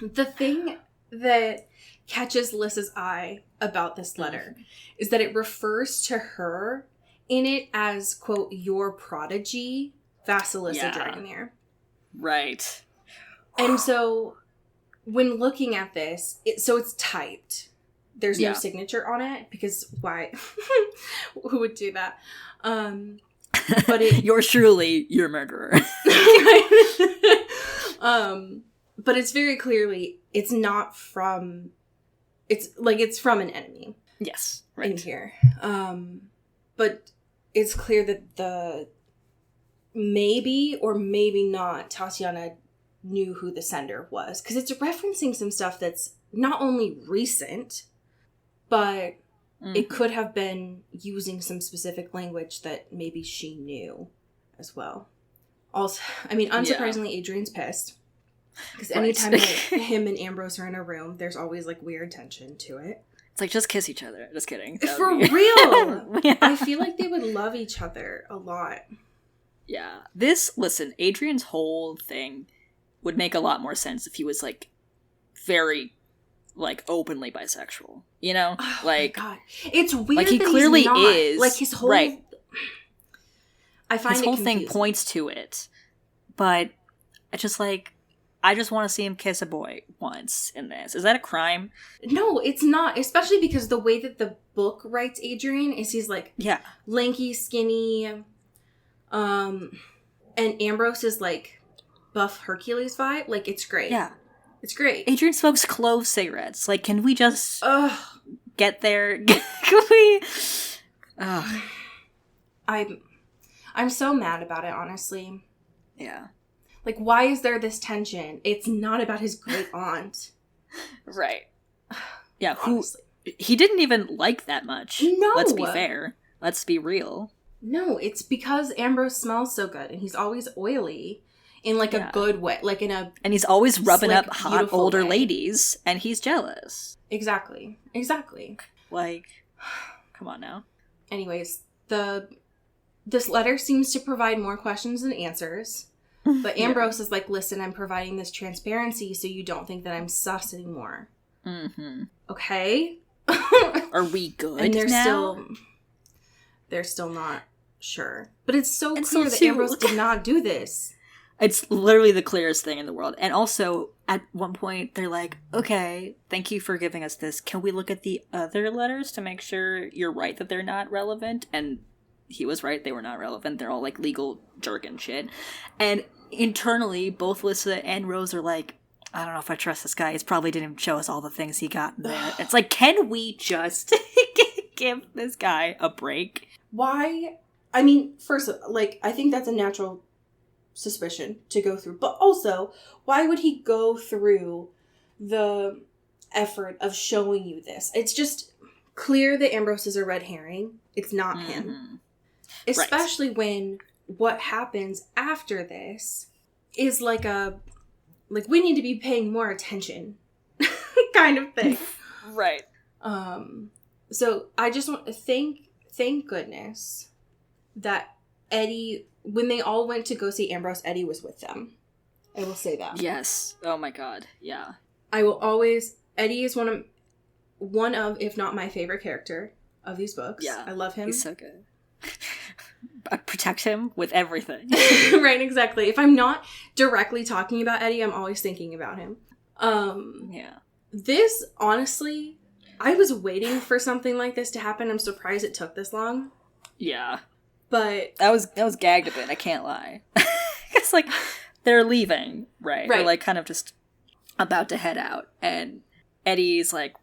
The thing that catches Lyssa's eye about this letter is that it refers to her in it as, quote, your prodigy, Vasilissa Dragomir. Right. And so when looking at this, it's typed. There's no signature on it because why? Who would do that? But You're truly your murderer. But it's very clearly it's not from. It's from an enemy. Yes, right. In here, but it's clear that the. Maybe or maybe not Tatiana knew who the sender was, because it's referencing some stuff that's not only recent, but it could have been using some specific language that maybe she knew as well. Also, I mean, unsurprisingly, Adrian's pissed, because anytime him and Ambrose are in a room, there's always like weird tension to it. It's like, just kiss each other. Just kidding. For real. I feel like they would love each other a lot. Yeah. Listen, Adrian's whole thing would make a lot more sense if he was, like, very, like, openly bisexual. You know? Oh like, my God. It's weird like, he that clearly he's not. is. Like, his whole... Right. I find his whole thing points to it. But it's just, like, I just want to see him kiss a boy once in this. Is that a crime? No, it's not. Especially because the way that the book writes Adrian is he's, like, lanky, skinny... and Ambrose is like buff Hercules vibe. Like, it's great. Yeah. It's great. Adrian smokes clove cigarettes. Like, can we just get there? Can we? I'm so mad about it, honestly. Yeah. Like, why is there this tension? It's not about his great aunt. Right. Yeah, who he didn't even like that much. No. Let's be fair. Let's be real. No, it's because Ambrose smells so good, and he's always oily in, like, a good way. Like, and he's always rubbing slick, up hot older way. Ladies, and he's jealous. Exactly. Like, come on now. Anyways, this letter seems to provide more questions than answers, but Ambrose is like, listen, I'm providing this transparency so you don't think that I'm sus anymore. Mm-hmm. Okay? Are we good and now? They're still not sure. But it's so clear that Ambrose did not do this. It's literally the clearest thing in the world. And also, at one point, they're like, okay, thank you for giving us this. Can we look at the other letters to make sure you're right that they're not relevant? And he was right, they were not relevant. They're all, like, legal jargon shit. And internally, both Lyssa and Rose are like, I don't know if I trust this guy. He probably didn't show us all the things he got in there. It's like, can we just give this guy a break? Why? I mean, first, like, I think that's a natural suspicion to go through. But also, why would he go through the effort of showing you this? It's just clear that Ambrose is a red herring. It's not him. Especially when what happens after this is like we need to be paying more attention kind of thing. Right. So I just want to thank goodness that Eddie, when they all went to go see Ambrose, Eddie was with them. I will say that. Yes. Oh my god. Yeah. I will always, Eddie is one of, if not my favorite character of these books. Yeah. I love him. He's so good. I protect him with everything. Right, exactly. If I'm not directly talking about Eddie, I'm always thinking about him. Yeah. This, honestly, I was waiting for something like this to happen. I'm surprised it took this long. Yeah. But I was gagged a bit, I can't lie. It's like they're leaving, right? Right. They're like kind of just about to head out, and Eddie's like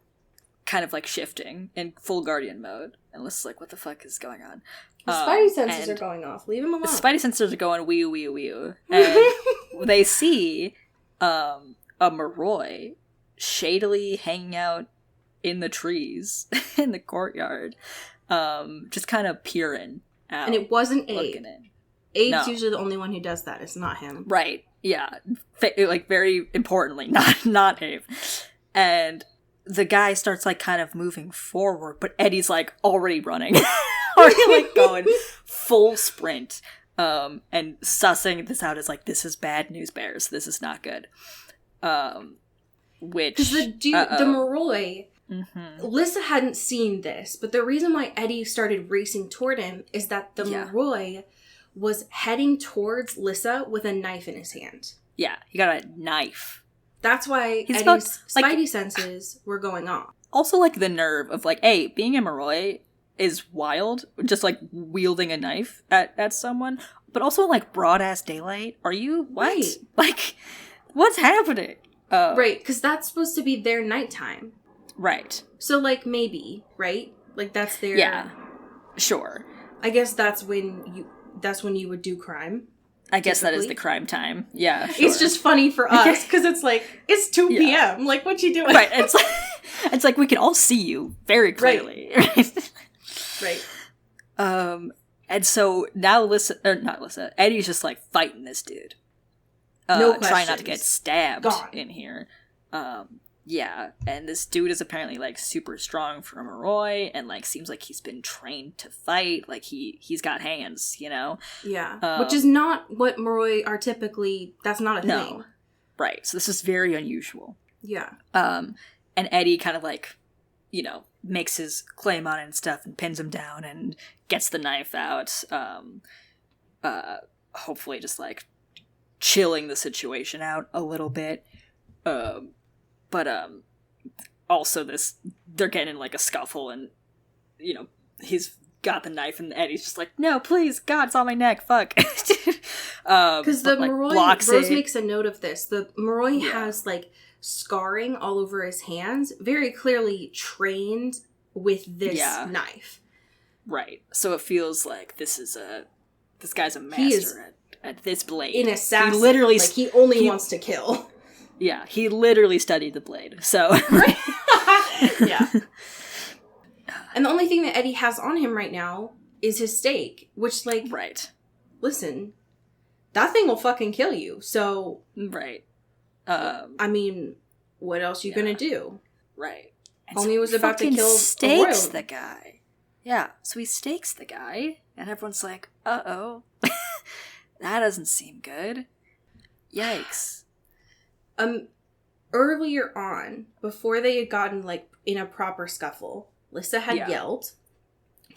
kind of like shifting in full guardian mode, and Lissa's like, what the fuck is going on? the Spidey senses are going off. Leave him alone. The Spidey sensors are going wee wee wee, and they see a Moroi shadily hanging out in the trees in the courtyard, just kind of peering out. And it wasn't Abe. looking in. Abe's No. usually the only one who does that. It's not him. Right. Yeah. Like, very importantly, not Abe. And the guy starts, like, kind of moving forward, but Eddie's, like, already running. Already, like, going full sprint. And sussing this out as, like, this is bad news bears. This is not good. Which... Because the Moroi, Mm-hmm. Lissa hadn't seen this, but the reason why Eddie started racing toward him is that the Moroi was heading towards Lissa with a knife in his hand. Yeah, he got a knife. That's why He's Eddie's got, like, Spidey senses were going off. Also, like, the nerve of, like, hey, being a Moroi is wild, just, like, wielding a knife at someone, but also, like, broad-ass daylight. Are you... what? Right. Like, what's happening? Right, because that's supposed to be their nighttime. Right. So, like, maybe, right? Like, that's their... Yeah. Sure. I guess that's when you would do crime. I guess that is typically. the crime time. Yeah, sure. It's just funny for us, because it's like, it's 2 p.m. Like, what you doing? Right, it's like we can all see you very clearly. Right. And so now Eddie's just, like, fighting this dude. No trying not to questions. get stabbed Gone. in here. Yeah, and this dude is apparently, like, super strong for a Moroi, and, like, seems like he's been trained to fight. Like, he's got hands, you know? Yeah. Which is not what Moroi are typically... That's not a thing. Right, so this is very unusual. Yeah. And Eddie kind of, like, you know, makes his claim on it and stuff and pins him down and gets the knife out. Hopefully just, like, chilling the situation out a little bit. But also they're getting in, like, a scuffle, and, you know, he's got the knife, and Eddie's just like, no, please, God, it's on my neck, fuck. Because the like, Moroi, blocks Rose it. makes a note of this. The Moroi has, like, scarring all over his hands, very clearly trained with this knife. Right. So it feels like this guy's a master at this blade. An assassin. He literally, like, he only wants to kill. Yeah, he literally studied the blade. So Yeah. And the only thing that Eddie has on him right now is his stake, which, like, right. Listen, that thing will fucking kill you. So, Right. I mean, what else you gonna do? Right. And Homie so was he about to fucking kill a stakes royal. the guy. Yeah, so he stakes the guy, and everyone's like, uh-oh. That doesn't seem good. Yikes. Earlier on, before they had gotten, like, in a proper scuffle, Lissa had yelled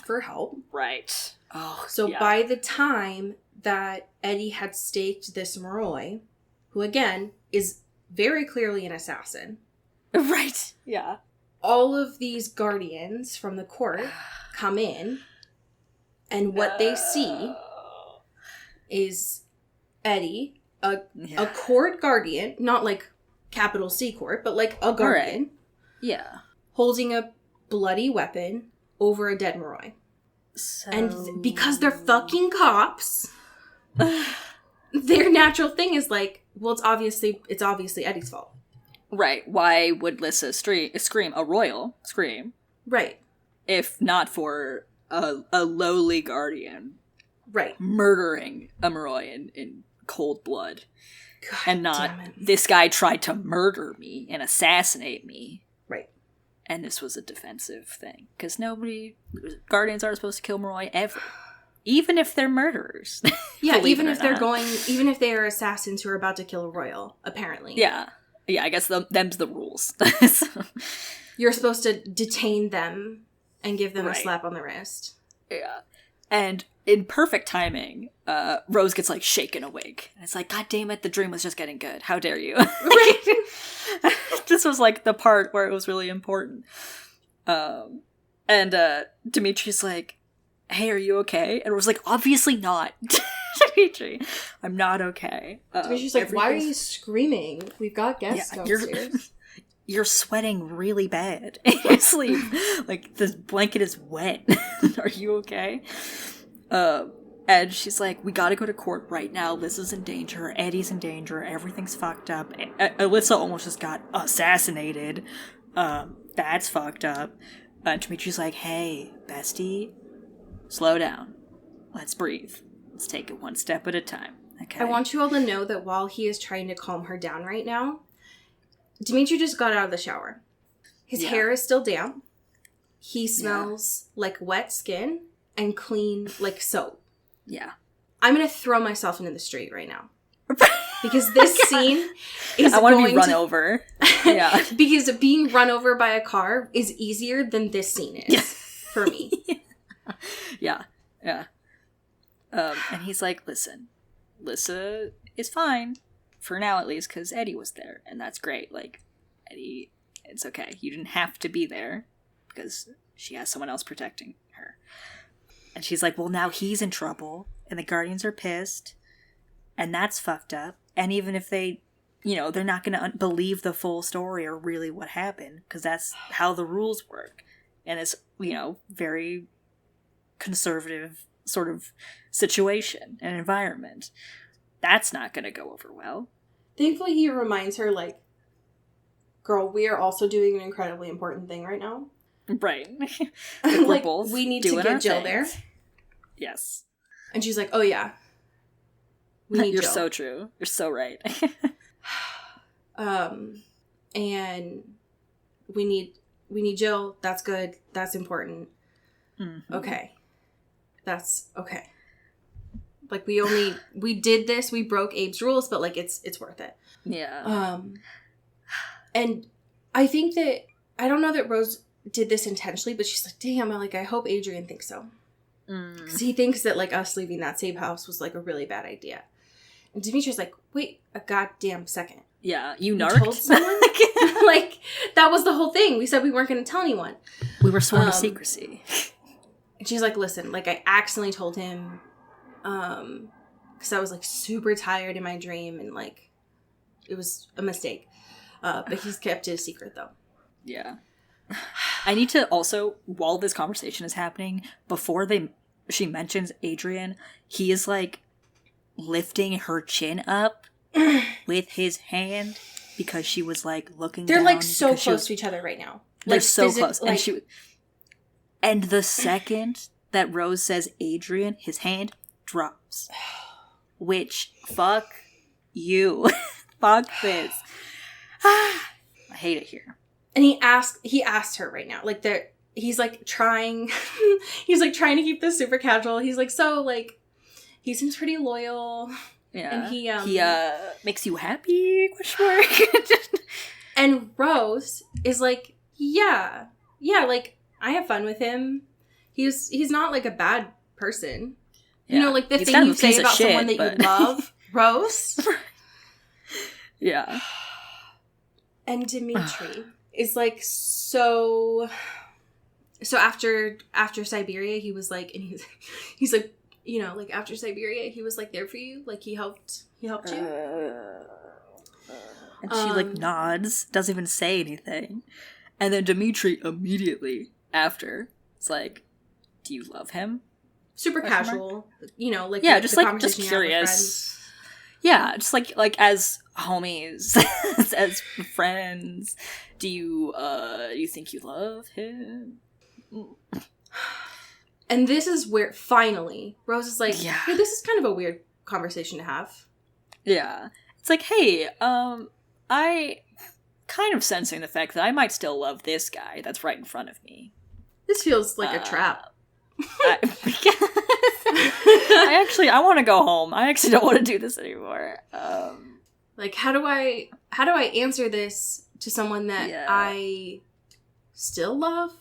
for help. Right. Oh, So by the time that Eddie had staked this Moroi, who again is very clearly an assassin, Right. Yeah. all of these guardians from the court come in, and what they see is Eddie, a court guardian, not like capital C court, but like a guardian, Yeah. holding a bloody weapon over a dead Moroi. So... And because they're fucking cops, their natural thing is like, well, it's obviously Eddie's fault. Right. Why would Lissa scream, a royal scream, Right. if not for a lowly guardian Right. murdering a Moroi in cold blood? God and not, damn it. this guy tried to murder me and assassinate me. Right. And this was a defensive thing. Because Guardians aren't supposed to kill Moroi ever. Even if they're murderers. Yeah, Believe even it or if they're not. even if they are assassins who are about to kill a royal, apparently. Yeah. Yeah, I guess them's the rules. So, You're supposed to detain them and give them a Right. slap on the wrist. yeah. And in perfect timing, Rose gets, like, shaken awake. And it's like, God damn it, the dream was just getting good. How dare you? This was, like, the part where it was really important. And Dimitri's like, hey, are you okay? And Rose was like, obviously not. Dimitri, I'm not okay. She's like, why are everything's- you screaming? We've got guests Yeah, downstairs. You're sweating really bad in your sleep. Like, this blanket is wet. Are you okay? And she's like, we gotta go to court right now. Liz is in danger. Eddie's in danger. Everything's fucked up. Alyssa almost just got assassinated. That's fucked up. And Dimitri's like, hey, bestie, slow down. Let's breathe. Let's take it one step at a time. Okay. I want you all to know that while he is trying to calm her down right now, Dimitri just got out of the shower. His Yeah. hair is still damp. He smells like wet skin and clean like soap. Yeah. I'm going to throw myself into the street right now. Because this scene is I want to going be run over. Yeah. Because being run over by a car is easier than this scene is for me. Yeah. Yeah. And he's like, listen, Lissa is fine. For now, at least, because Eddie was there. And that's great. Like, Eddie, it's okay. You didn't have to be there because she has someone else protecting her. And she's like, well, now he's in trouble. And the Guardians are pissed. And that's fucked up. And even if they, they're not going to believe the full story or really what happened. Because that's how the rules work. And it's, very conservative sort of situation and environment. That's not going to go over well. Thankfully, he reminds her, like, girl, we are also doing an incredibly important thing right now. Right. Like, both we need to doing get our Jill thing. there. Yes. And she's like, oh, yeah. We need You're Jill. so true. You're so right. And we need Jill. That's good. That's important. Mhm. Okay. That's okay. Like, we did this, we broke Abe's rules, but, like, it's worth it. Yeah. And I think that, I don't know that Rose did this intentionally, but she's like, damn, I hope Adrian thinks so. Because he thinks that, like, us leaving that safe house was, like, a really bad idea. And Dimitri's like, wait a goddamn second. Yeah. You You narked? told someone? Like, that was the whole thing. We said we weren't going to tell anyone. We were sworn to secrecy. And she's like, listen, like, I accidentally told him, because I was, like, super tired in my dream, and, like, it was a mistake. But he's kept it a secret, though. Yeah. I need to also, while this conversation is happening, before she mentions Adrian, he is, like, lifting her chin up with his hand because she was, like, looking They're, down. like, so because she close was- to each other right now. They're Like, so close. like, And the second that Rose says Adrian, his hand drops. Which, fuck you. Fuck this. I hate it here. and he asked her right now. Like, he's, like, trying, he's, like, trying to keep this super casual. He's, like, so, like, he seems pretty loyal. Yeah. And he makes you happy? Question mark. And Rose is like, yeah, like, I have fun with him. He's not, like, a bad person. Yeah. You know, like, the He's thing kind you of a say piece of about shit, someone that but- you love, Rose. Yeah. And Dimitri is, like, so after Siberia, he was like, and he's like, like, after Siberia, he was, like, there for you. Like, he helped you. And she, like, nods, doesn't even say anything. And then Dimitri immediately after is like, do you love him? Super Question casual. Like, Yeah, the just, like, conversation just you have with curious. friends. Yeah, just like as homies, as friends, do you think you love him? And this is where, finally, Rose is like, Yeah. hey, this is kind of a weird conversation to have. Yeah. It's like, hey, I kind of sensing the fact that I might still love this guy that's right in front of me. This feels like a trap. I want to go home. I actually don't want to do this anymore. Like, how do I answer this to someone that I still love?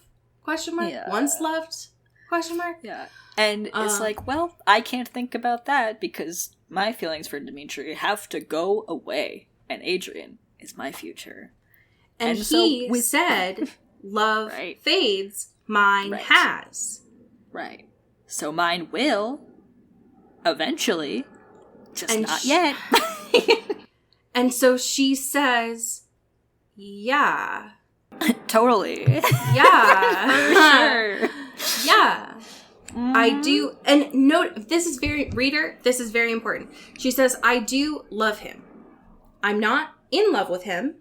Question mark. Yeah. Once loved? Question mark. Yeah. And it's like, well, I can't think about that because my feelings for Dimitri have to go away, and Adrian is my future. And he so said, "Love fades, mine has." Right. So mine will eventually, just and not yet. And so she says, "Yeah, totally, yeah, for sure, yeah." I do, and note, this is very important. She says, I do love him. I'm not in love with him.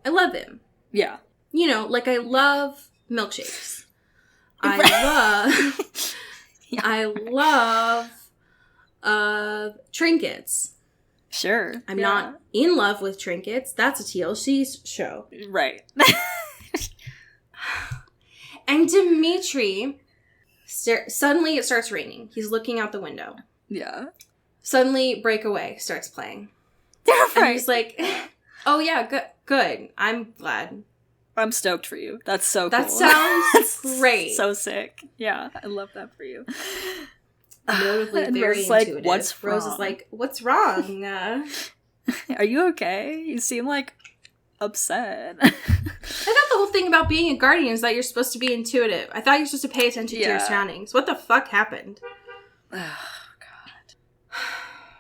I love him. Yeah. You know, like I love milkshakes. I love trinkets. Sure. I'm not in love with trinkets. That's a TLC show. Right. And Dimitri... suddenly it starts raining. He's looking out the window. Yeah. Suddenly Breakaway starts playing. Right. And he's like, oh yeah, good. I'm glad. I'm stoked for you. That's so cool. That sounds great. So sick. Yeah, I love that for you. Notably and very Rose is like, intuitive. what's Rose wrong? is like, what's wrong? Are you okay? You seem like upset. I thought the whole thing about being a guardian is that you're supposed to be intuitive. I thought you're supposed to pay attention to your surroundings. What the fuck happened? Oh,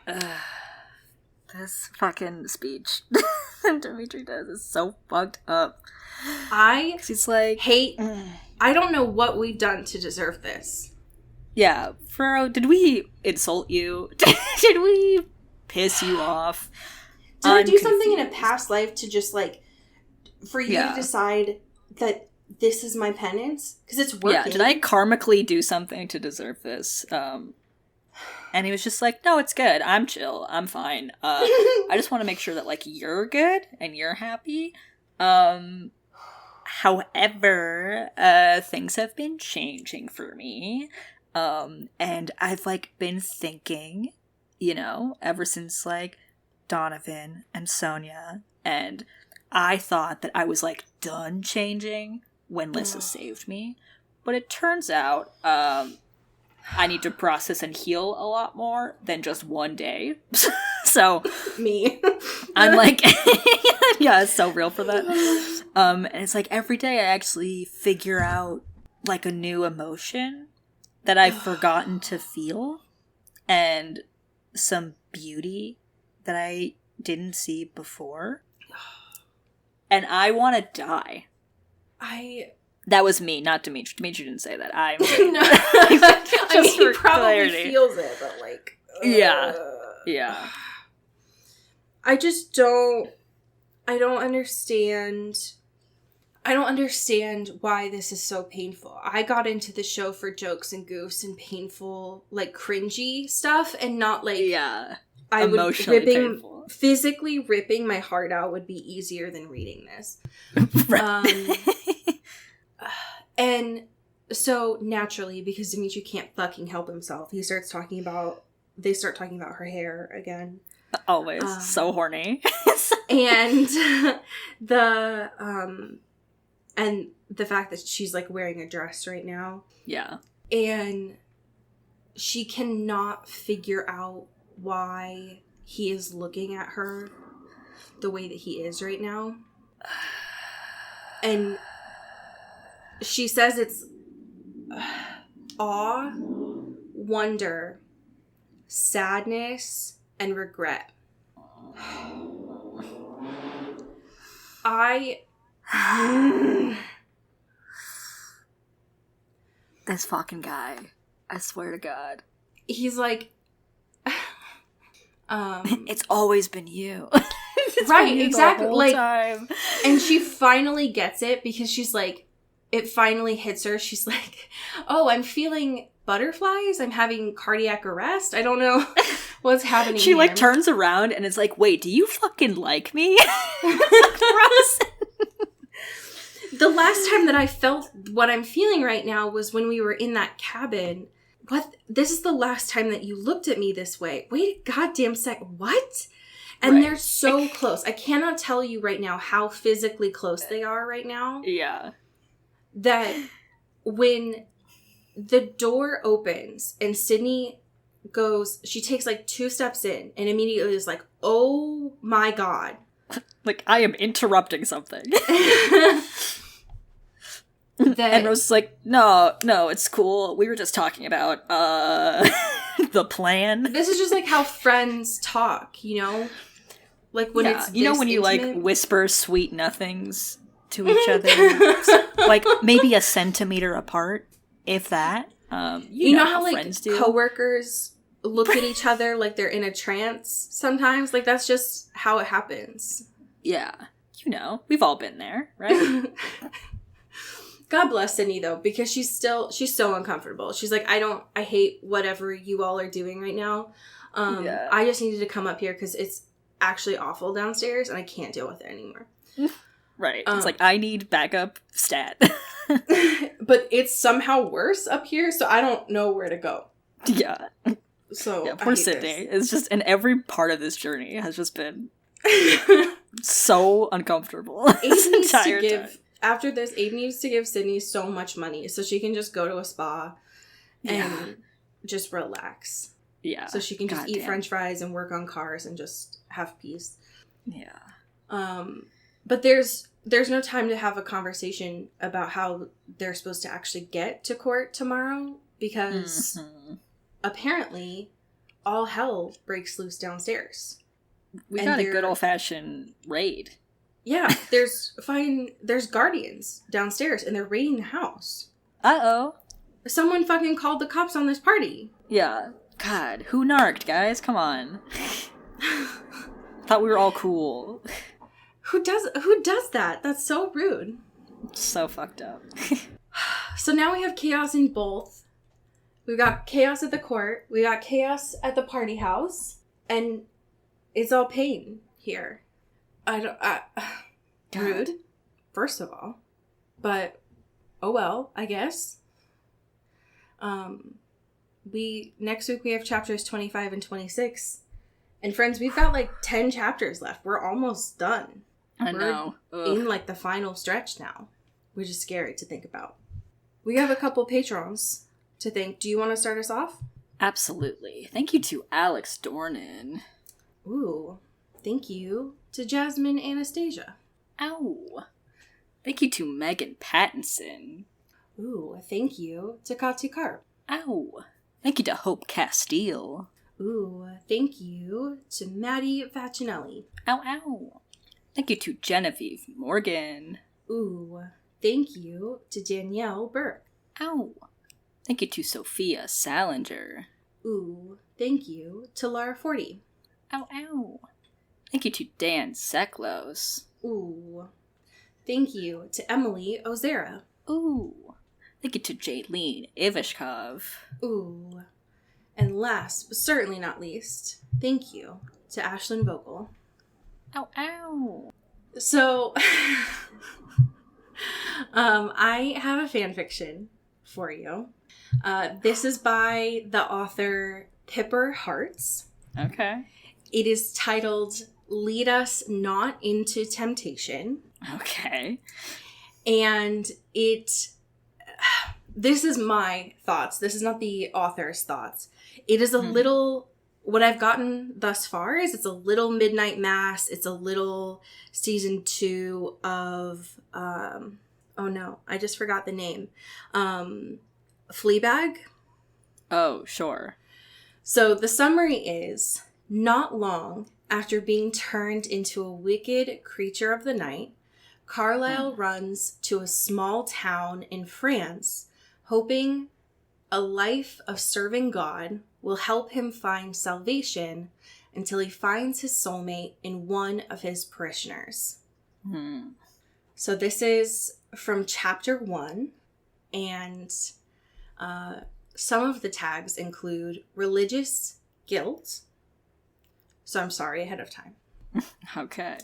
God. This fucking speech Dimitri does is so fucked up. He's like... I don't know what we've done to deserve this. Yeah. Furrow, did we insult you? Did we piss you off? Did I do something in a past life to just, like, for you to decide that this is my penance? Because it's working. Yeah, did I karmically do something to deserve this? And he was just like, no, it's good. I'm chill. I'm fine. I just want to make sure that, like, you're good and you're happy. However, things have been changing for me. And I've, like, been thinking, you know, ever since, like, Donovan and Sonia, and I thought that I was like done changing when Lissa saved me, but it turns out I need to process and heal a lot more than just one day. So me, I'm like, yeah, it's so real for that. And it's like every day I actually figure out like a new emotion that I've forgotten to feel, and some beauty that I didn't see before. And I want to die. That was me, not Dimitri. Dimitri didn't say that. I'm no. I mean, he probably clarity. feels it, but like... Yeah. I just don't... I don't understand why this is so painful. I got into the show for jokes and goofs and painful, like, cringy stuff, and not, like... Yeah. I would painful. Physically ripping my heart out would be easier than reading this. And so naturally, because Dimitri can't fucking help himself, they start talking about her hair again. Always so horny. And the fact that she's like wearing a dress right now. Yeah. And she cannot figure out why he is looking at her the way that he is right now. And she says it's awe, wonder, sadness, and regret. This fucking guy. I swear to God. He's like... it's always been you. Right, exactly. Like, time. And she finally gets it because she's like, it finally hits her. She's like, oh, I'm feeling butterflies. I'm having cardiac arrest. I don't know What's happening She like here? turns around and is like, wait, do you fucking like me? Gross. The last time that I felt what I'm feeling right now was when we were in that cabin. What? This is the last time that you looked at me this way. Wait a goddamn sec. What? And Right. they're so close. I cannot tell you right now how physically close they are right now. Yeah. That when the door opens and Sydney goes, she takes like 2 steps in and immediately is like, oh my God. Like, I am interrupting something. That- And Rose is like, no, it's cool. We were just talking about, the plan. This is just like how friends talk, you know? Like when it's you know this when you, intimate. like, whisper sweet nothings to each other? Like, maybe a centimeter apart, if that. You know how like friends do. coworkers look at each other like they're in a trance sometimes? Like that's just how it happens. Yeah. You know, we've all been there, right? God bless Sydney though, because she's so uncomfortable. She's like, I hate whatever you all are doing right now. Yeah. I just needed to come up here because it's actually awful downstairs and I can't deal with it anymore. Right. It's like, I need backup stat. But it's somehow worse up here, so I don't know where to go. Yeah. So Yeah, I poor hate Sydney. this. It's just, and every part of this journey has just been so uncomfortable. this Aiden needs to entire give time. after this. Aiden needs to give Sydney so much money so she can just go to a spa and Yeah. just relax. Yeah. So she can just eat Goddamn. French fries and work on cars and just have peace. Yeah. But there's no time to have a conversation about how they're supposed to actually get to court tomorrow because Mhm. apparently all hell breaks loose downstairs. We And got a they're- good old fashioned raid. Yeah, there's guardians downstairs and they're raiding the house. Uh-oh. Someone fucking called the cops on this party. Yeah. God, who narked, guys? Come on. Thought we were all cool. Who does that? That's so rude. So fucked up. So now we have chaos in both. We've got chaos at the court. We got chaos at the party house. And it's all pain here. Rude, first of all. But, oh well, I guess. Next week we have chapters 25 and 26. And friends, we've got like 10 chapters left. We're almost done. I We're know. in like the final stretch now, which is scary to think about. We have a couple patrons to thank. Do you want to start us off? Absolutely. Thank you to Alex Dornan. Ooh, thank you to Jasmine Anastasia. Ow. Thank you to Megan Pattinson. Ooh, thank you to Kati Karp. Ow. Thank you to Hope Castile. Ooh, thank you to Maddie Facinelli. Ow, ow. Thank you to Genevieve Morgan. Ooh, thank you to Danielle Burke. Ow. Thank you to Sophia Salinger. Ooh, thank you to Lara Forty. Ow, ow. Thank you to Dan Seklos. Ooh, thank you to Emily Ozera. Ooh. Thank you to Jaylene Ivashkov. Ooh, and last but certainly not least, thank you to Ashlyn Vogel. Ow, ow. So, I have a fan fiction for you. This is by the author Pipper Hearts. Okay. It is titled Lead Us Not Into Temptation. Okay. And this is my thoughts. This is not the author's thoughts. It is a little, what I've gotten thus far is it's a little Midnight Mass. It's a little season 2 of, oh no, I just forgot the name. Fleabag. Oh, sure. So the summary is, not long after being turned into a wicked creature of the night, Carlisle runs to a small town in France, hoping a life of serving God will help him find salvation until he finds his soulmate in one of his parishioners. So this is from chapter 1, and some of the tags include religious guilt, So I'm sorry ahead of time. Okay.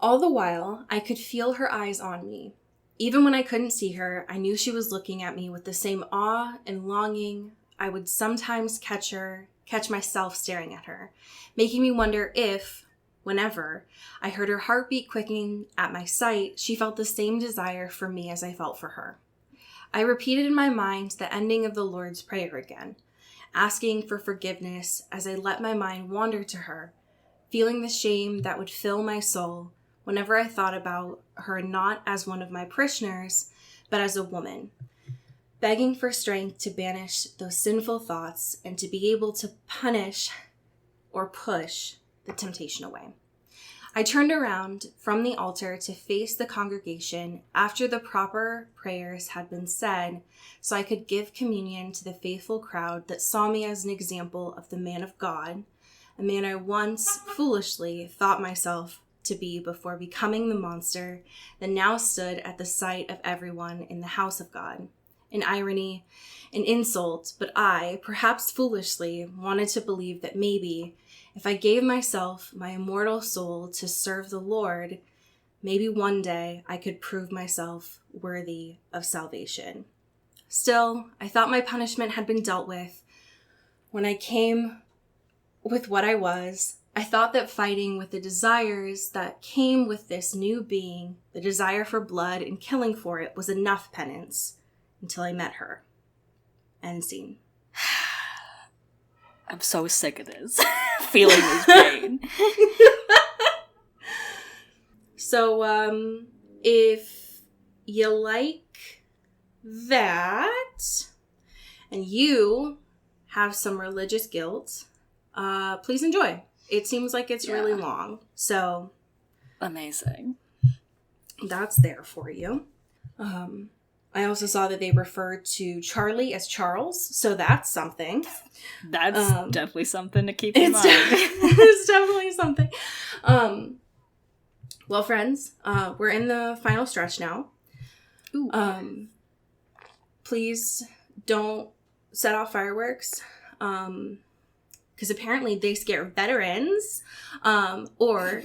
All the while, I could feel her eyes on me. Even when I couldn't see her, I knew she was looking at me with the same awe and longing. I would sometimes catch myself staring at her, making me wonder if, whenever I heard her heartbeat quickening at my sight, she felt the same desire for me as I felt for her. I repeated in my mind the ending of the Lord's Prayer again, asking for forgiveness as I let my mind wander to her, feeling the shame that would fill my soul whenever I thought about her not as one of my parishioners, but as a woman, begging for strength to banish those sinful thoughts and to be able to punish or push the temptation away. I turned around from the altar to face the congregation after the proper prayers had been said, so I could give communion to the faithful crowd that saw me as an example of the man of God, a man I once foolishly thought myself to be before becoming the monster that now stood at the sight of everyone in the house of God. An irony, an insult, but I, perhaps foolishly, wanted to believe that maybe if I gave myself, my immortal soul, to serve the Lord, maybe one day I could prove myself worthy of salvation. Still, I thought my punishment had been dealt with. When I came with what I was, I thought that fighting with the desires that came with this new being, the desire for blood and killing for it, was enough penance until I met her. End scene. I'm so sick of this. Feeling this pain. So, if you like that, and you have some religious guilt, please enjoy. It seems like it's really long. So, amazing. That's there for you. I also saw that they referred to Charlie as Charles, so that's something. That's definitely something to keep in mind. It's definitely something. Well, friends, we're in the final stretch now. Ooh. Please don't set off fireworks, because apparently they scare veterans, or,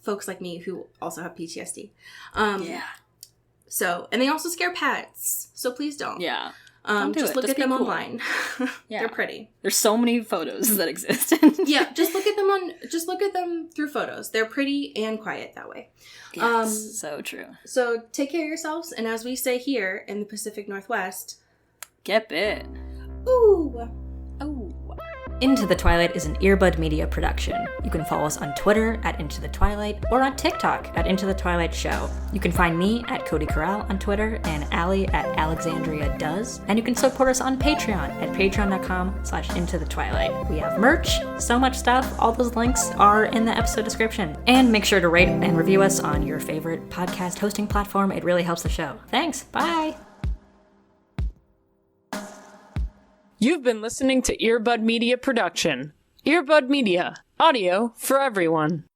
folks like me who also have PTSD. Yeah. So, and they also scare pets. So please don't. Yeah. Just look at them online. Yeah. They're pretty. There's so many photos that exist. Yeah, just look at them through photos. They're pretty and quiet that way. Yes, so true. So take care of yourselves, and as we say here in the Pacific Northwest, get bit. Ooh. Oh. Into the Twilight is an Earbud Media production. You can follow us on Twitter at Into the Twilight or on TikTok at Into the Twilight Show. You can find me at Cody Corral on Twitter and Allie at Alexandria Does. And you can support us on Patreon at patreon.com/Into the Twilight. We have merch, so much stuff. All those links are in the episode description. And make sure to rate and review us on your favorite podcast hosting platform. It really helps the show. Thanks. Bye. You've been listening to Earbud Media Production. Earbud Media, audio for everyone.